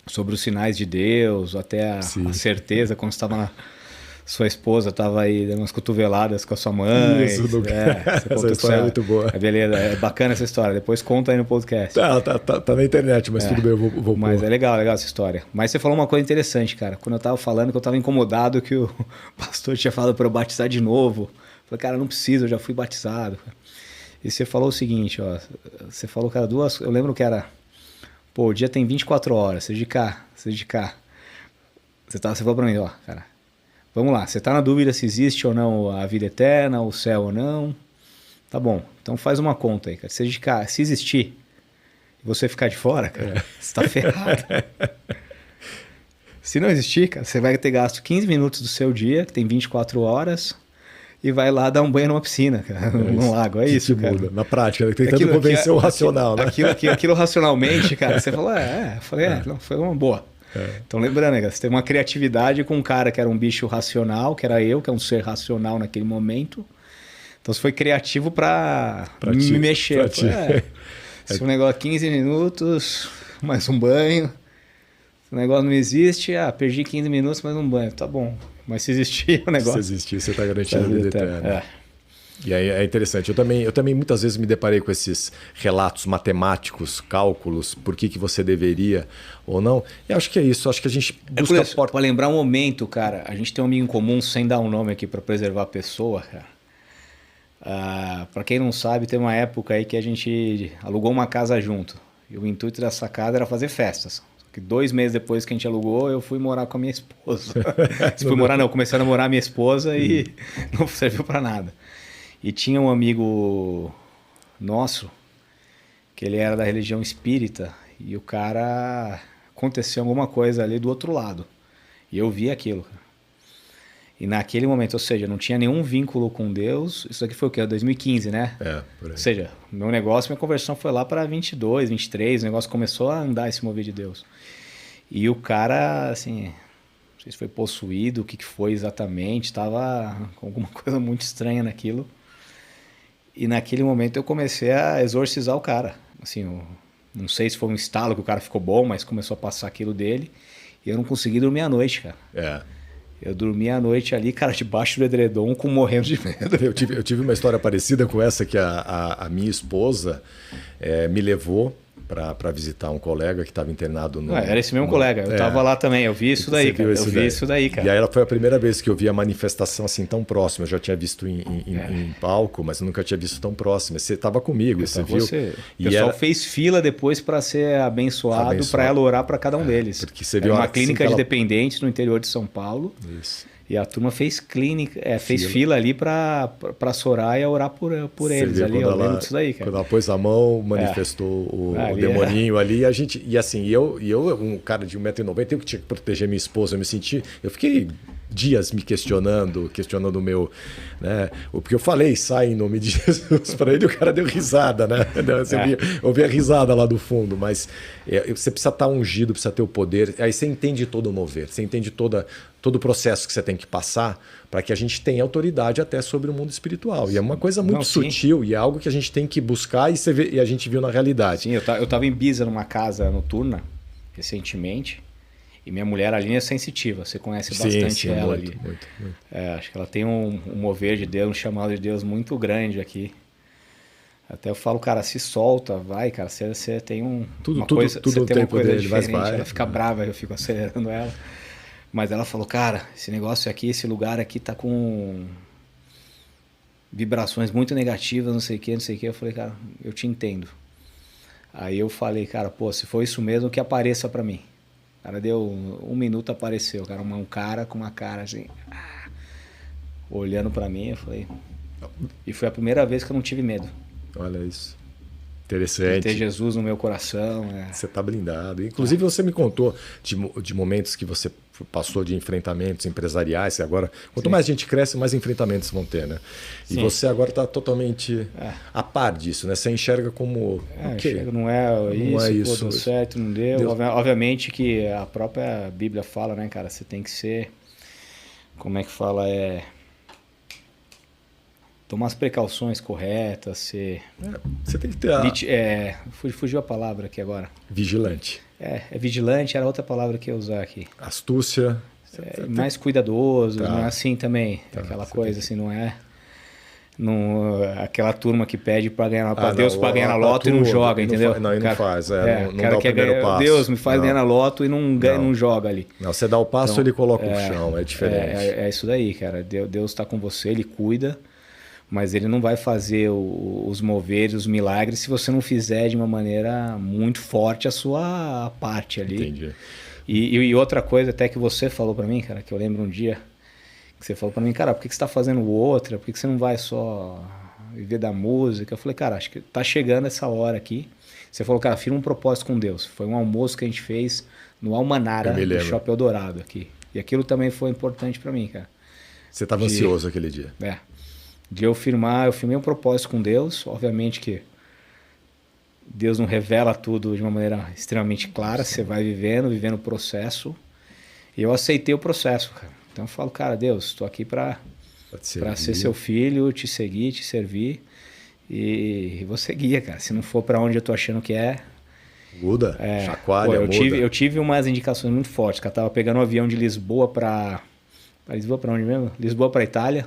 sobre os sinais de Deus, até a certeza, quando estava sua esposa estava aí dando umas cotoveladas com a sua mãe. Isso, essa história é muito boa. Beleza, é bacana essa história, depois conta aí no podcast. Tá na internet, mas tudo bem, eu vou Mas é legal essa história. Mas você falou uma coisa interessante, cara. Quando eu tava falando que eu tava incomodado que o pastor tinha falado para eu batizar de novo. Eu falei, cara, não precisa, eu já fui batizado. E você falou o seguinte, ó. Você falou que era eu lembro que era... o dia tem 24 horas, você de cá. Você falou pra mim, ó, cara... Vamos lá, você tá na dúvida se existe ou não a vida eterna, o céu ou não? Tá bom, então faz uma conta aí, cara. Se existir e você ficar de fora, cara, você tá ferrado. Se não existir, cara, você vai ter gasto 15 minutos do seu dia, que tem 24 horas, e vai lá dar um banho numa piscina, cara, num lago. É isso, cara. Muda. Na prática, tentando convencer o racional, né? Aquilo racionalmente, cara, você falou, não, foi uma boa. Então lembrando, né, você teve uma criatividade com um cara que era um bicho racional, que era eu, que é um ser racional naquele momento. Então você foi criativo para me mexer. Se o negócio 15 minutos, mais um banho. Se o negócio não existe, perdi 15 minutos, mais um banho. Tá bom. Mas se existir o negócio... Se existir, você está garantindo a vida eterna. E aí é interessante. Eu também muitas vezes me deparei com esses relatos matemáticos, cálculos, por que você deveria ou não. E acho que é isso. Acho que a gente busca... Para lembrar um momento, cara, a gente tem um amigo em comum, sem dar um nome aqui para preservar a pessoa, cara. Para quem não sabe, tem uma época aí que a gente alugou uma casa junto. E o intuito dessa casa era fazer festas. Só que 2 meses depois que a gente alugou, eu fui morar com a minha esposa. Comecei a namorar a minha esposa e não serviu para nada. E tinha um amigo nosso, que ele era da religião espírita, e o cara aconteceu alguma coisa ali do outro lado. E eu vi aquilo. E naquele momento, ou seja, não tinha nenhum vínculo com Deus. Isso aqui foi o quê? 2015, né? Por aí. Ou seja, meu negócio, minha conversão foi lá para 22, 23, o negócio começou a andar e se mover de Deus. E o cara, assim, não sei se foi possuído, o que foi exatamente, estava com alguma coisa muito estranha naquilo. E naquele momento eu comecei a exorcizar o cara. Assim, não sei se foi um estalo que o cara ficou bom, mas começou a passar aquilo dele. E eu não consegui dormir à noite, cara. Eu dormi à noite ali, cara, debaixo do edredom, morrendo de medo. Eu tive uma história parecida com essa, que a minha esposa me levou para visitar um colega que estava internado no... Era esse mesmo colega, eu estava lá também, eu vi isso daí, cara. Isso daí, cara. E aí foi a primeira vez que eu vi a manifestação assim tão próxima. Eu já tinha visto em palco, mas eu nunca tinha visto tão próxima. Você estava comigo, você viu? O pessoal fez fila depois para ser abençoado. Para ela orar para cada um deles. Porque você viu uma clínica de dependentes no interior de São Paulo. Isso. E a turma fez fila ali para Soraya orar por eles ali. Eu lembro disso daí, cara. Quando ela pôs a mão, manifestou o demoninho ali. Eu, um cara de 1,90 m, eu que tinha que proteger minha esposa, eu fiquei dias me questionando o meu, né? Porque eu falei, sai em nome de Jesus para ele, o cara deu risada, né? Eu vi a risada lá do fundo, mas você precisa estar ungido, precisa ter o poder. Aí você entende todo o mover, você entende todo o processo que você tem que passar para que a gente tenha autoridade até sobre o mundo espiritual. E é uma coisa muito sutil e é algo que a gente tem que buscar e a gente viu na realidade. Sim, eu estava em Ibiza, numa casa noturna, recentemente. E minha mulher, a linha é sensitiva, você conhece bastante ela ali. Muito. Acho que ela tem um mover de Deus, um chamado de Deus muito grande aqui. Até eu falo, cara, se solta, vai, cara, você tem uma coisa diferente. Ela fica brava, eu fico acelerando ela. Mas ela falou, cara, esse negócio aqui, esse lugar aqui tá com vibrações muito negativas, não sei o que. Eu falei, cara, eu te entendo. Aí eu falei, cara, se for isso mesmo, que apareça pra mim. Cara, deu 1 minuto, apareceu, cara, um cara com uma cara assim, olhando pra mim, eu falei... E foi a primeira vez que eu não tive medo. Olha isso. Interessante. Ter Jesus no meu coração. Você tá blindado. Inclusive, você me contou de momentos que você passou de enfrentamentos empresariais. Agora, quanto mais a gente cresce, mais enfrentamentos vão ter, né? E você agora está totalmente a par disso, né? Você enxerga como... Enxerga, não é isso. Deu certo, não deu. Obviamente que a própria Bíblia fala, né, cara? Você tem que ser... Como é que fala? Tomar as precauções corretas, ser... Você tem que ter fugiu a palavra aqui agora. Vigilante. Vigilante era outra palavra que eu ia usar aqui. Astúcia. Mais cuidadoso, não é assim também. Aquela coisa assim, não é... aquela turma que pede para ganhar para Deus para ganhar na loto e não joga, entendeu? Não faz, não dá o primeiro passo. Deus me faz ganhar na loto e não joga ali. Não, você dá o passo, então, ele coloca o chão, é diferente. É isso daí, cara. Deus está com você, ele cuida. Mas ele não vai fazer os moveres, os milagres, se você não fizer de uma maneira muito forte a sua parte ali. Entendi. E outra coisa até que você falou para mim, cara, que eu lembro um dia, que você falou para mim, cara, por que você está fazendo outra? Por que você não vai só viver da música? Eu falei, cara, acho que tá chegando essa hora aqui. Você falou, cara, firma um propósito com Deus. Foi um almoço que a gente fez no Almanara, do Shopping Eldorado aqui. E aquilo também foi importante para mim, cara. Você estava ansioso aquele dia. De eu firmei um propósito com Deus. Obviamente que Deus não revela tudo de uma maneira extremamente clara. Você vai vivendo o processo. E eu aceitei o processo, cara. Então eu falo, cara, Deus, estou aqui para para ser seu filho, te seguir, te servir. E vou seguir, cara. Se não for para onde eu tô achando que é... Muda, chacoalha, muda. Eu tive umas indicações muito fortes, que eu tava pegando um avião de Lisboa para Lisboa para onde mesmo? Lisboa para Itália.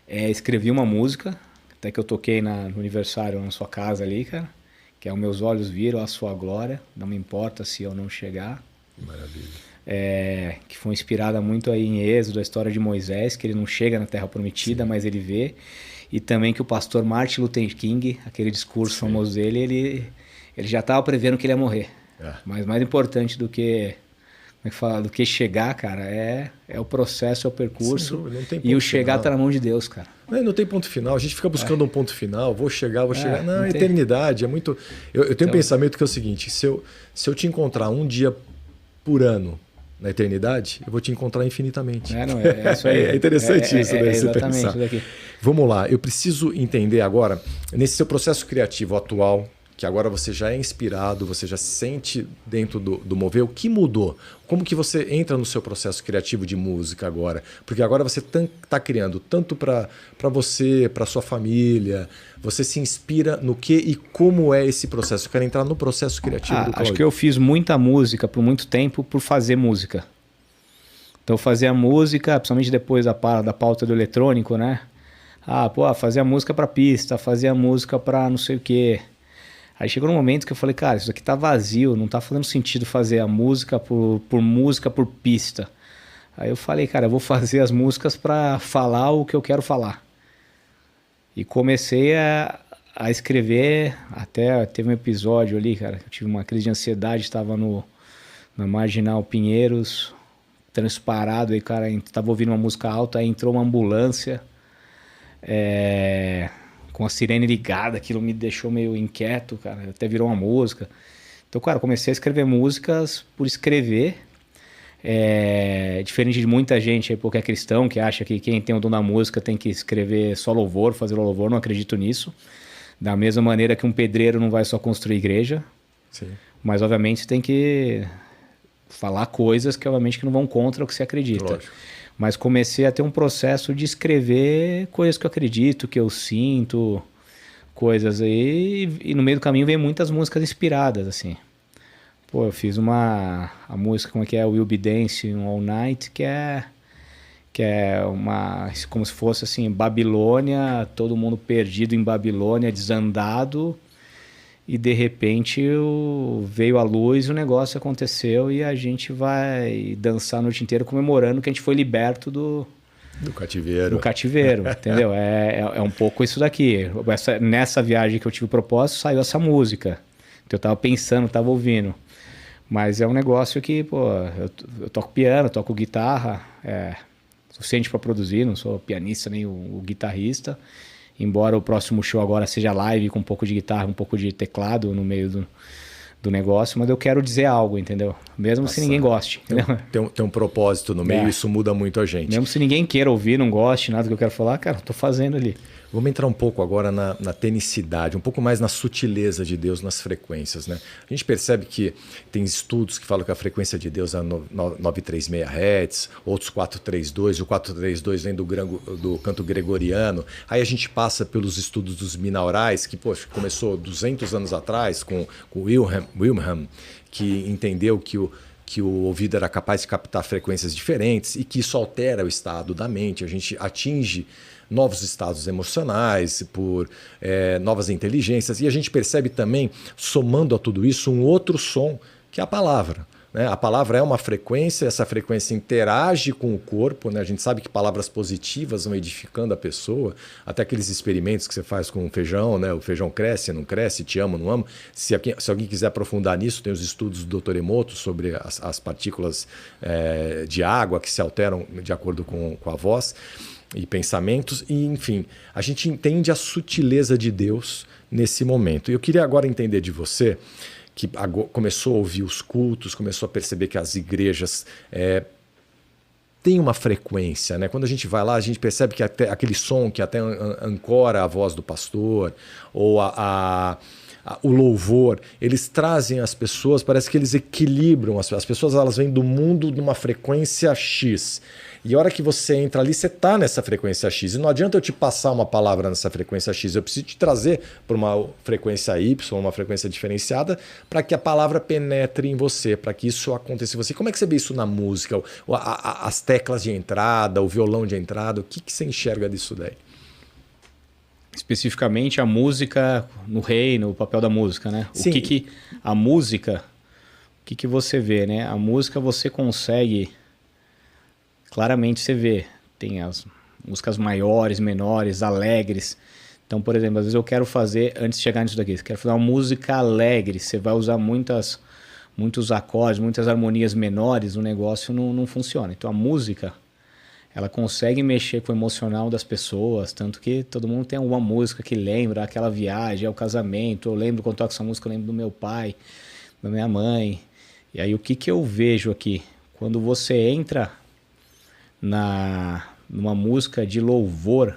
Escrevi uma música, até que eu toquei no aniversário na sua casa ali, cara. Que é Os Meus Olhos Viram a Sua Glória, não me importa se eu não chegar. Maravilha. Que foi inspirada muito aí em Êxodo, a história de Moisés, que ele não chega na Terra Prometida, sim, mas ele vê. E também que o pastor Martin Luther King, aquele discurso, sim, famoso dele, ele já estava prevendo que ele ia morrer. Mas mais importante do que, como é que fala, do que chegar, cara, é o processo, é o percurso. Sim, não tem ponto e o chegar final. Tá na mão de Deus, cara. Não tem ponto final. A gente fica buscando um ponto final. Vou chegar. Não, a eternidade é muito... Eu tenho um pensamento que é o seguinte. Se eu te encontrar um dia por ano na eternidade, eu vou te encontrar infinitamente. É isso aí. É interessante isso, né? Exatamente, você pensar. Vamos lá. Eu preciso entender agora, nesse seu processo criativo atual, que agora você já é inspirado, você já se sente dentro do mover, o que mudou? Como que você entra no seu processo criativo de música agora? Porque agora você está criando tanto para você, para sua família, você se inspira no que e como é esse processo? Eu quero entrar no processo criativo do Claudio. Acho que eu fiz muita música por muito tempo por fazer música. Então eu fazia música, principalmente depois da pauta do eletrônico, né? Fazia música para pista, fazia música para não sei o quê. Aí chegou um momento que eu falei, cara, isso aqui tá vazio, não tá fazendo sentido fazer a música por música, por pista. Aí eu falei, cara, eu vou fazer as músicas para falar o que eu quero falar. E comecei a escrever, até teve um episódio ali, cara, eu tive uma crise de ansiedade, estava na Marginal Pinheiros, transparado, aí, cara, tava ouvindo uma música alta, aí entrou uma ambulância, com a sirene ligada, aquilo me deixou meio inquieto, cara, até virou uma música. Então, cara, comecei a escrever músicas por escrever, diferente de muita gente aí, porque é cristão, que acha que quem tem o dom da música tem que escrever só louvor, fazer louvor, não acredito nisso. Da mesma maneira que um pedreiro não vai só construir igreja, sim, mas obviamente você tem que falar coisas que obviamente que não vão contra o que você acredita. Lógico. Mas comecei a ter um processo de escrever coisas que eu acredito, que eu sinto, coisas aí. E no meio do caminho vem muitas músicas inspiradas, assim. Eu fiz a música, como é que é? Will Be Dancing All Night, que é como se fosse assim, Babilônia, todo mundo perdido em Babilônia, desandado. E de repente veio a luz, o negócio aconteceu e a gente vai dançar a noite inteira comemorando que a gente foi liberto do cativeiro. Do cativeiro, entendeu? É um pouco isso daqui. Nessa viagem que eu tive o propósito, saiu essa música. Então eu tava pensando, tava ouvindo. Mas é um negócio que, eu toco piano, toco guitarra, suficiente para produzir, não sou pianista nem o guitarrista. Embora o próximo show agora seja live com um pouco de guitarra, um pouco de teclado no meio do negócio, mas eu quero dizer algo, entendeu? Mesmo se ninguém goste. Tem um propósito no meio, isso muda muito a gente. Mesmo se ninguém queira ouvir, não goste, nada que eu quero falar, cara, eu tô fazendo ali. Vamos entrar um pouco agora na tenicidade, um pouco mais na sutileza de Deus nas frequências, né? A gente percebe que tem estudos que falam que a frequência de Deus é 936 Hz, outros 432, e o 432 vem do canto gregoriano. Aí a gente passa pelos estudos dos binaurais, que começou 200 anos atrás com Wilhelm, que entendeu que o ouvido era capaz de captar frequências diferentes e que isso altera o estado da mente. A gente atinge novos estados emocionais, por novas inteligências. E a gente percebe também, somando a tudo isso, um outro som, que é a palavra. Né? A palavra é uma frequência, essa frequência interage com o corpo. Né? A gente sabe que palavras positivas vão edificando a pessoa. Até aqueles experimentos que você faz com o feijão, né? O feijão cresce, não cresce, te amo, não amo. Se alguém quiser aprofundar nisso, tem os estudos do Dr. Emoto sobre as partículas de água que se alteram de acordo com a voz e pensamentos, e enfim, a gente entende a sutileza de Deus nesse momento. E eu queria agora entender de você, que começou a ouvir os cultos, começou a perceber que as igrejas têm uma frequência, né? Quando a gente vai lá, a gente percebe que até aquele som que até ancora a voz do pastor, ou a o louvor, eles trazem as pessoas, parece que eles equilibram as pessoas, elas vêm do mundo numa frequência X. E a hora que você entra ali, você está nessa frequência X. E não adianta eu te passar uma palavra nessa frequência X, eu preciso te trazer para uma frequência Y, uma frequência diferenciada, para que a palavra penetre em você, para que isso aconteça em você. Como é que você vê isso na música? As teclas de entrada, o violão de entrada, o que você enxerga disso daí? Especificamente a música no reino, o papel da música, né? Sim. O que a música, o que você vê, né? A música você consegue, claramente você vê, tem as músicas maiores, menores, alegres. Então, por exemplo, às vezes eu quero fazer, antes de chegar nisso daqui, eu quero fazer uma música alegre, você vai usar muitos acordes, muitas harmonias menores, o negócio não funciona. Então a música, ela consegue mexer com o emocional das pessoas, tanto que todo mundo tem alguma música que lembra aquela viagem, o casamento. Eu lembro quando toco essa música, eu lembro do meu pai, da minha mãe. E aí o que eu vejo aqui? Quando você entra numa música de louvor,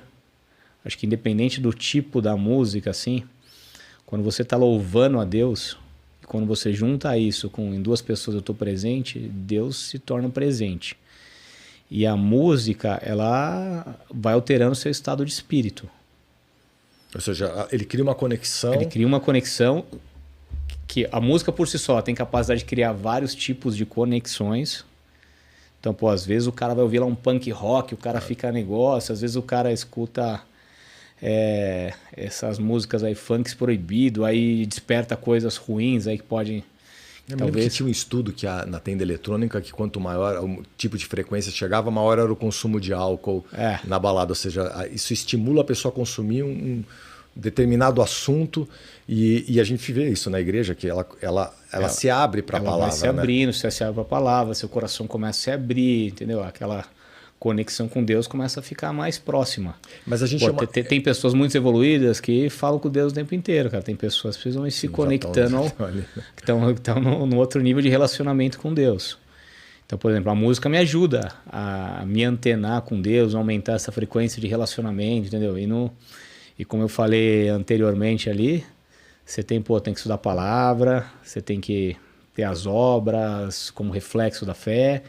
acho que independente do tipo da música, assim, quando você está louvando a Deus, quando você junta isso com em duas pessoas eu estou presente, Deus se torna presente. E a música, ela vai alterando o seu estado de espírito. Ou seja, ele cria uma conexão. Ele cria uma conexão que a música por si só tem capacidade de criar vários tipos de conexões. Então, pô, às vezes o cara vai ouvir lá um punk rock, o cara fica negócio, às vezes o cara escuta essas músicas aí, funks proibido, aí desperta coisas ruins aí que podem... Eu me lembro que tinha um estudo que na tenda eletrônica que quanto maior o tipo de frequência chegava, maior era o consumo de álcool na balada. Ou seja, isso estimula a pessoa a consumir um determinado assunto e a gente vê isso na igreja, que ela se abre para a palavra. Ela vai se abrindo, você se abre para a palavra, seu coração começa a se abrir, entendeu? Aquela conexão com Deus começa a ficar mais próxima. Mas a gente tem pessoas muito evoluídas que falam com Deus o tempo inteiro, cara. Tem pessoas que precisam ir se conectando, que estão no outro nível de relacionamento com Deus. Então, por exemplo, a música me ajuda a me antenar com Deus, a aumentar essa frequência de relacionamento, entendeu? E como eu falei anteriormente ali, você tem que estudar a palavra, você tem que ter as obras como reflexo da fé.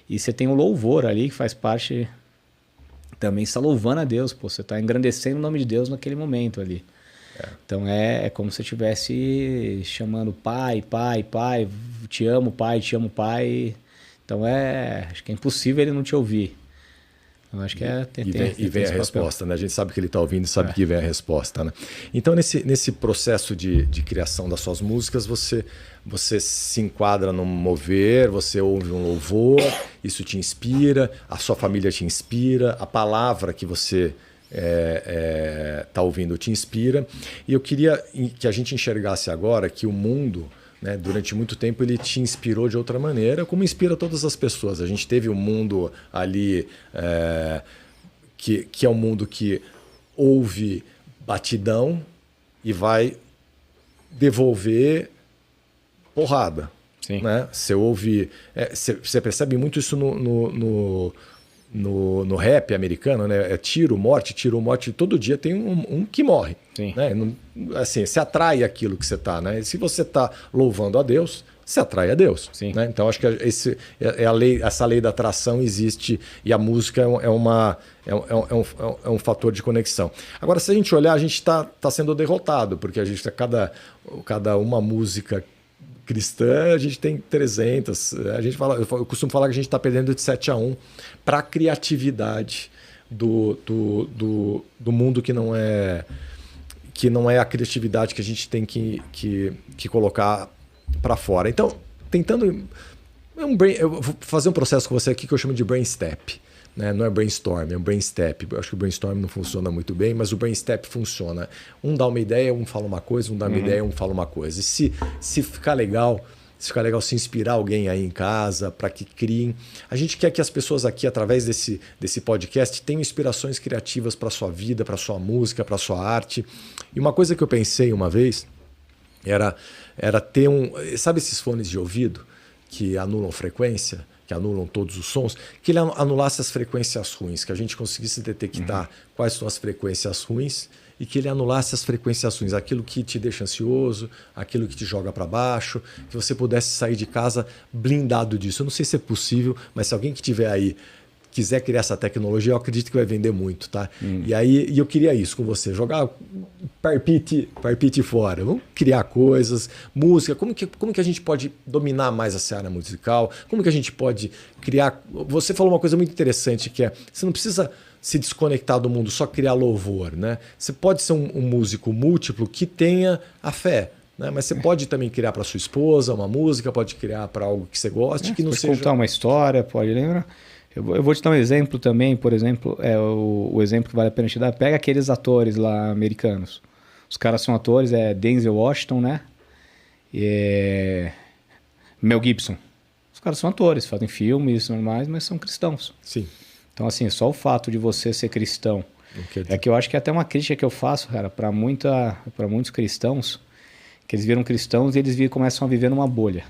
E você tem o louvor ali, que faz parte... Também está louvando a Deus, pô. Você está engrandecendo o nome de Deus naquele momento ali. Então é como se você estivesse chamando pai, te amo, pai, te amo, pai. Então acho que é impossível ele não te ouvir. Eu acho que vem a resposta, né? A gente sabe que ele está ouvindo e sabe que vem a resposta, né? Então, nesse processo de criação das suas músicas, você se enquadra num mover, você ouve um louvor, isso te inspira, a sua família te inspira, a palavra que você está ouvindo te inspira. E eu queria que a gente enxergasse agora que o mundo... né, durante muito tempo ele te inspirou de outra maneira, como inspira todas as pessoas. A gente teve um mundo ali que é um mundo que ouve batidão e vai devolver porrada. Sim. Né? Você ouve... você percebe muito isso no rap americano, né? Tiro, morte, todo dia tem um que morre. Sim. Né? Assim, você atrai aquilo que você está, né? E se você está louvando a Deus, você atrai a Deus. Sim. Né? Então acho que essa lei da atração existe e a música é um fator de conexão. Agora, se a gente olhar, a gente está sendo derrotado, porque a gente cada uma música cristã, a gente tem 300. Eu costumo falar que a gente está perdendo de 7-1 para a criatividade do mundo que não é a criatividade que a gente tem que colocar para fora. Então, eu vou fazer um processo com você aqui que eu chamo de brain step. Né? Não é brainstorm, é um brain step. Eu acho que o brainstorm não funciona muito bem, mas o brain step funciona. Um dá uma ideia, um fala uma coisa, um dá uma ideia, um fala uma coisa. E se ficar legal, se inspirar alguém aí em casa para que criem. A gente quer que as pessoas aqui, através desse podcast, tenham inspirações criativas para a sua vida, para a sua música, para a sua arte. E uma coisa que eu pensei uma vez era ter sabe esses fones de ouvido que anulam frequência? que anulam todos os sons, que ele anulasse as frequências ruins, que a gente conseguisse detectar quais são as frequências ruins e que ele anulasse as frequências ruins, aquilo que te deixa ansioso, aquilo que te joga para baixo, que você pudesse sair de casa blindado disso. Eu não sei se é possível, mas se alguém que estiver aí quiser criar essa tecnologia, eu acredito que vai vender muito, tá? E eu queria isso com você, jogar parpite fora, vamos criar coisas, música, como que a gente pode dominar mais a seara musical, como que a gente pode criar... Você falou uma coisa muito interessante, que é, você não precisa se desconectar do mundo, só criar louvor, né? Você pode ser um músico múltiplo que tenha a fé, né? Mas você pode também criar para sua esposa uma música, pode criar para algo que você goste, que não pode seja... contar uma história, pode lembrar... Eu vou te dar um exemplo também, por exemplo, o exemplo que vale a pena te dar. Pega aqueles atores lá americanos. Os caras são atores, Denzel Washington, né? E Mel Gibson. Os caras são atores, fazem filmes normais, mas são cristãos. Sim. Então, assim, só o fato de você ser cristão. É que eu acho que é até uma crítica que eu faço, cara, para muitos cristãos, que eles viram cristãos e eles começam a viver numa bolha.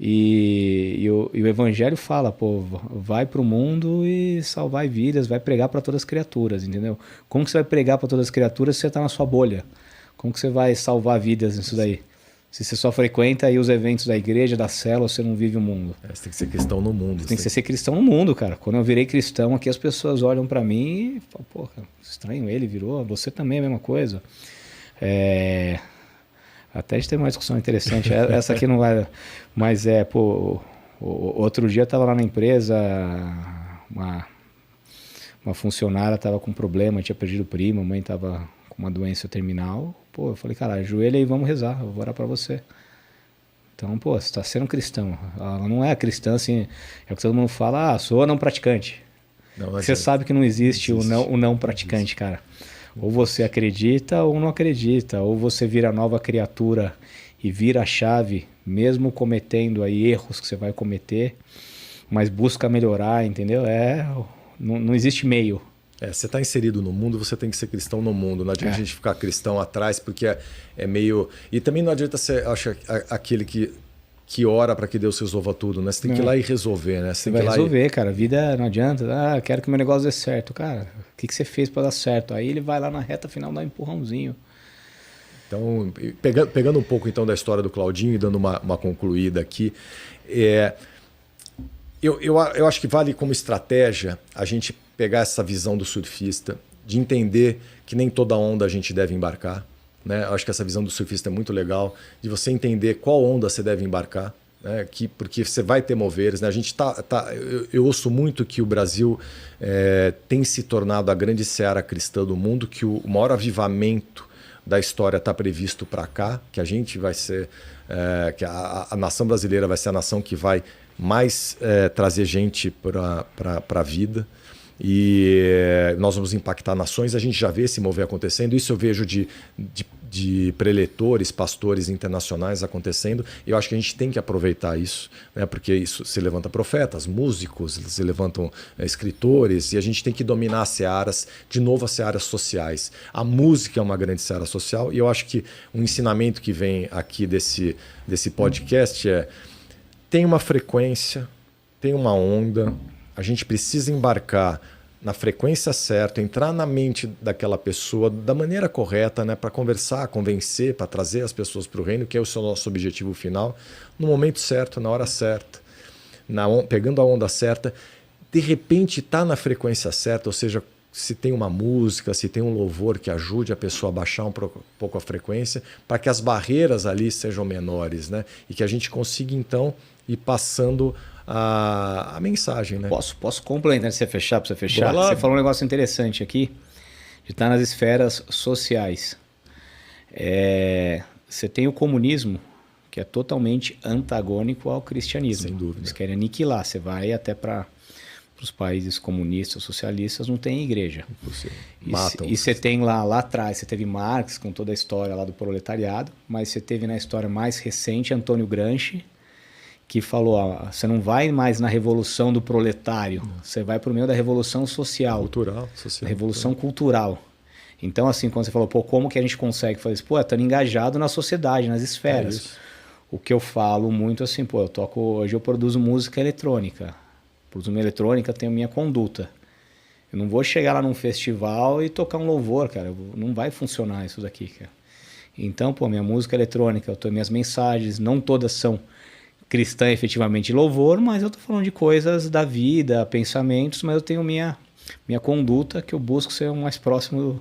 E o evangelho fala, pô, vai pro mundo e salvar vidas, vai pregar para todas as criaturas, entendeu? Como que você vai pregar para todas as criaturas se você tá na sua bolha? Como que você vai salvar vidas nisso daí? Se você só frequenta aí os eventos da igreja, da célula, você não vive o mundo. Você tem que ser cristão no mundo. Você tem que ser cristão no mundo, cara. Quando eu virei cristão aqui, as pessoas olham para mim e falam, pô, cara, estranho ele virou, você também é a mesma coisa. Até a gente teve uma discussão interessante. Essa aqui não vai... Mas outro dia eu estava lá na empresa, uma funcionária estava com problema, tinha perdido o primo, a mãe estava com uma doença terminal. Pô, eu falei, cara, ajoelha aí, vamos rezar, eu vou orar para você. Então, pô, você está sendo cristão. Ela não é cristã, assim, é o que todo mundo fala, sou não praticante. Você sabe que não existe o não praticante, cara. Ou você acredita ou não acredita, ou você vira nova criatura e vira a chave, mesmo cometendo aí erros que você vai cometer, mas busca melhorar, entendeu? Não existe meio. Você está inserido no mundo, você tem que ser cristão no mundo. Não adianta a gente ficar cristão atrás, porque é meio... E também não adianta ser, acho, aquele que ora para que Deus resolva tudo, né? Você tem que ir lá e resolver, né? Você vai resolver, cara. A vida não adianta. Quero que meu negócio dê certo. Cara, o que você fez para dar certo? Aí ele vai lá na reta final dar um empurrãozinho. Então, pegando um pouco então da história do Claudinho e dando uma concluída aqui, eu acho que vale como estratégia a gente pegar essa visão do surfista, de entender que nem toda onda a gente deve embarcar. Né? Eu acho que essa visão do surfista é muito legal, de você entender qual onda você deve embarcar, né? Porque você vai ter moveres. Né? A gente eu ouço muito que o Brasil tem se tornado a grande seara cristã do mundo, que o maior avivamento da história está previsto para cá, que a gente vai ser, que a nação brasileira vai ser a nação que vai mais trazer gente para a vida. E nós vamos impactar nações, a gente já vê esse mover acontecendo, isso eu vejo de preletores, pastores internacionais acontecendo, e eu acho que a gente tem que aproveitar isso, né? Porque isso se levanta profetas, músicos, se levantam escritores, e a gente tem que dominar as searas, de novo as searas sociais. A música é uma grande seara social, e eu acho que um ensinamento que vem aqui desse podcast tem uma frequência, tem uma onda. A gente precisa embarcar na frequência certa, entrar na mente daquela pessoa da maneira correta, né, para conversar, convencer, para trazer as pessoas para o reino, que é o nosso objetivo final, no momento certo, na hora certa, pegando a onda certa. De repente está na frequência certa, ou seja, se tem uma música, se tem um louvor que ajude a pessoa a baixar um pouco a frequência, para que as barreiras ali sejam menores, né, e que a gente consiga então ir passando a mensagem, né? Posso complementar, você fechar, para você fechar? Você falou um negócio interessante aqui, de estar nas esferas sociais. Você tem o comunismo, que é totalmente antagônico ao cristianismo. Sem dúvida. Eles querem aniquilar. Você vai até para os países comunistas, socialistas, não tem igreja. Matam. E você tem lá atrás, você teve Marx com toda a história lá do proletariado, mas você teve na história mais recente Antônio Gramsci, que falou, você não vai mais na revolução do proletário, você vai para o meio da revolução social. Cultural, social. Revolução cultural. Então, assim, quando você falou, como que a gente consegue fazer isso? Estando engajado na sociedade, nas esferas. o que eu falo muito assim, pô, hoje eu produzo música eletrônica. Produzo uma eletrônica, tenho minha conduta. Eu não vou chegar lá num festival e tocar um louvor, cara. Não vai funcionar isso daqui, cara. Então, pô, minha música eletrônica, minhas mensagens, não todas são cristã efetivamente louvor, mas eu tô falando de coisas da vida, pensamentos, mas eu tenho minha conduta, que eu busco ser o mais próximo,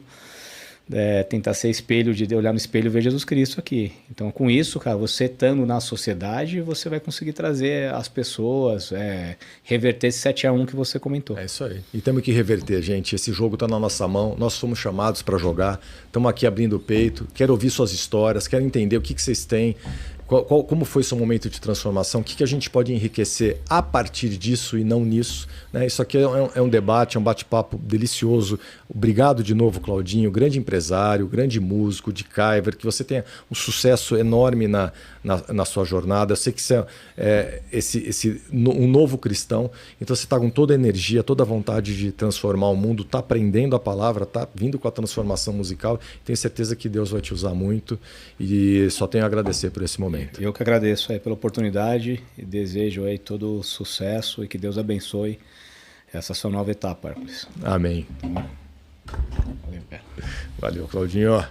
tentar ser espelho, de olhar no espelho e ver Jesus Cristo aqui. Então, com isso, cara, você estando na sociedade, você vai conseguir trazer as pessoas, reverter esse 7-1 que você comentou. É isso aí. E temos que reverter, gente. Esse jogo está na nossa mão, nós fomos chamados para jogar, estamos aqui abrindo o peito, quero ouvir suas histórias, quero entender o que vocês têm, como foi seu momento de transformação, o que a gente pode enriquecer a partir disso e não nisso. Né? Isso aqui é um debate, é um bate-papo delicioso. Obrigado de novo, Claudinho, grande empresário, grande músico de Caiver, que você tenha um sucesso enorme na sua jornada. Eu sei que você é um novo cristão, então você está com toda a energia, toda a vontade de transformar o mundo, está aprendendo a palavra, está vindo com a transformação musical. Tenho certeza que Deus vai te usar muito e só tenho a agradecer por esse momento. Eu que agradeço aí pela oportunidade e desejo aí todo o sucesso e que Deus abençoe essa sua nova etapa, Hércules. Amém. Valeu, cara. Valeu, Claudinho.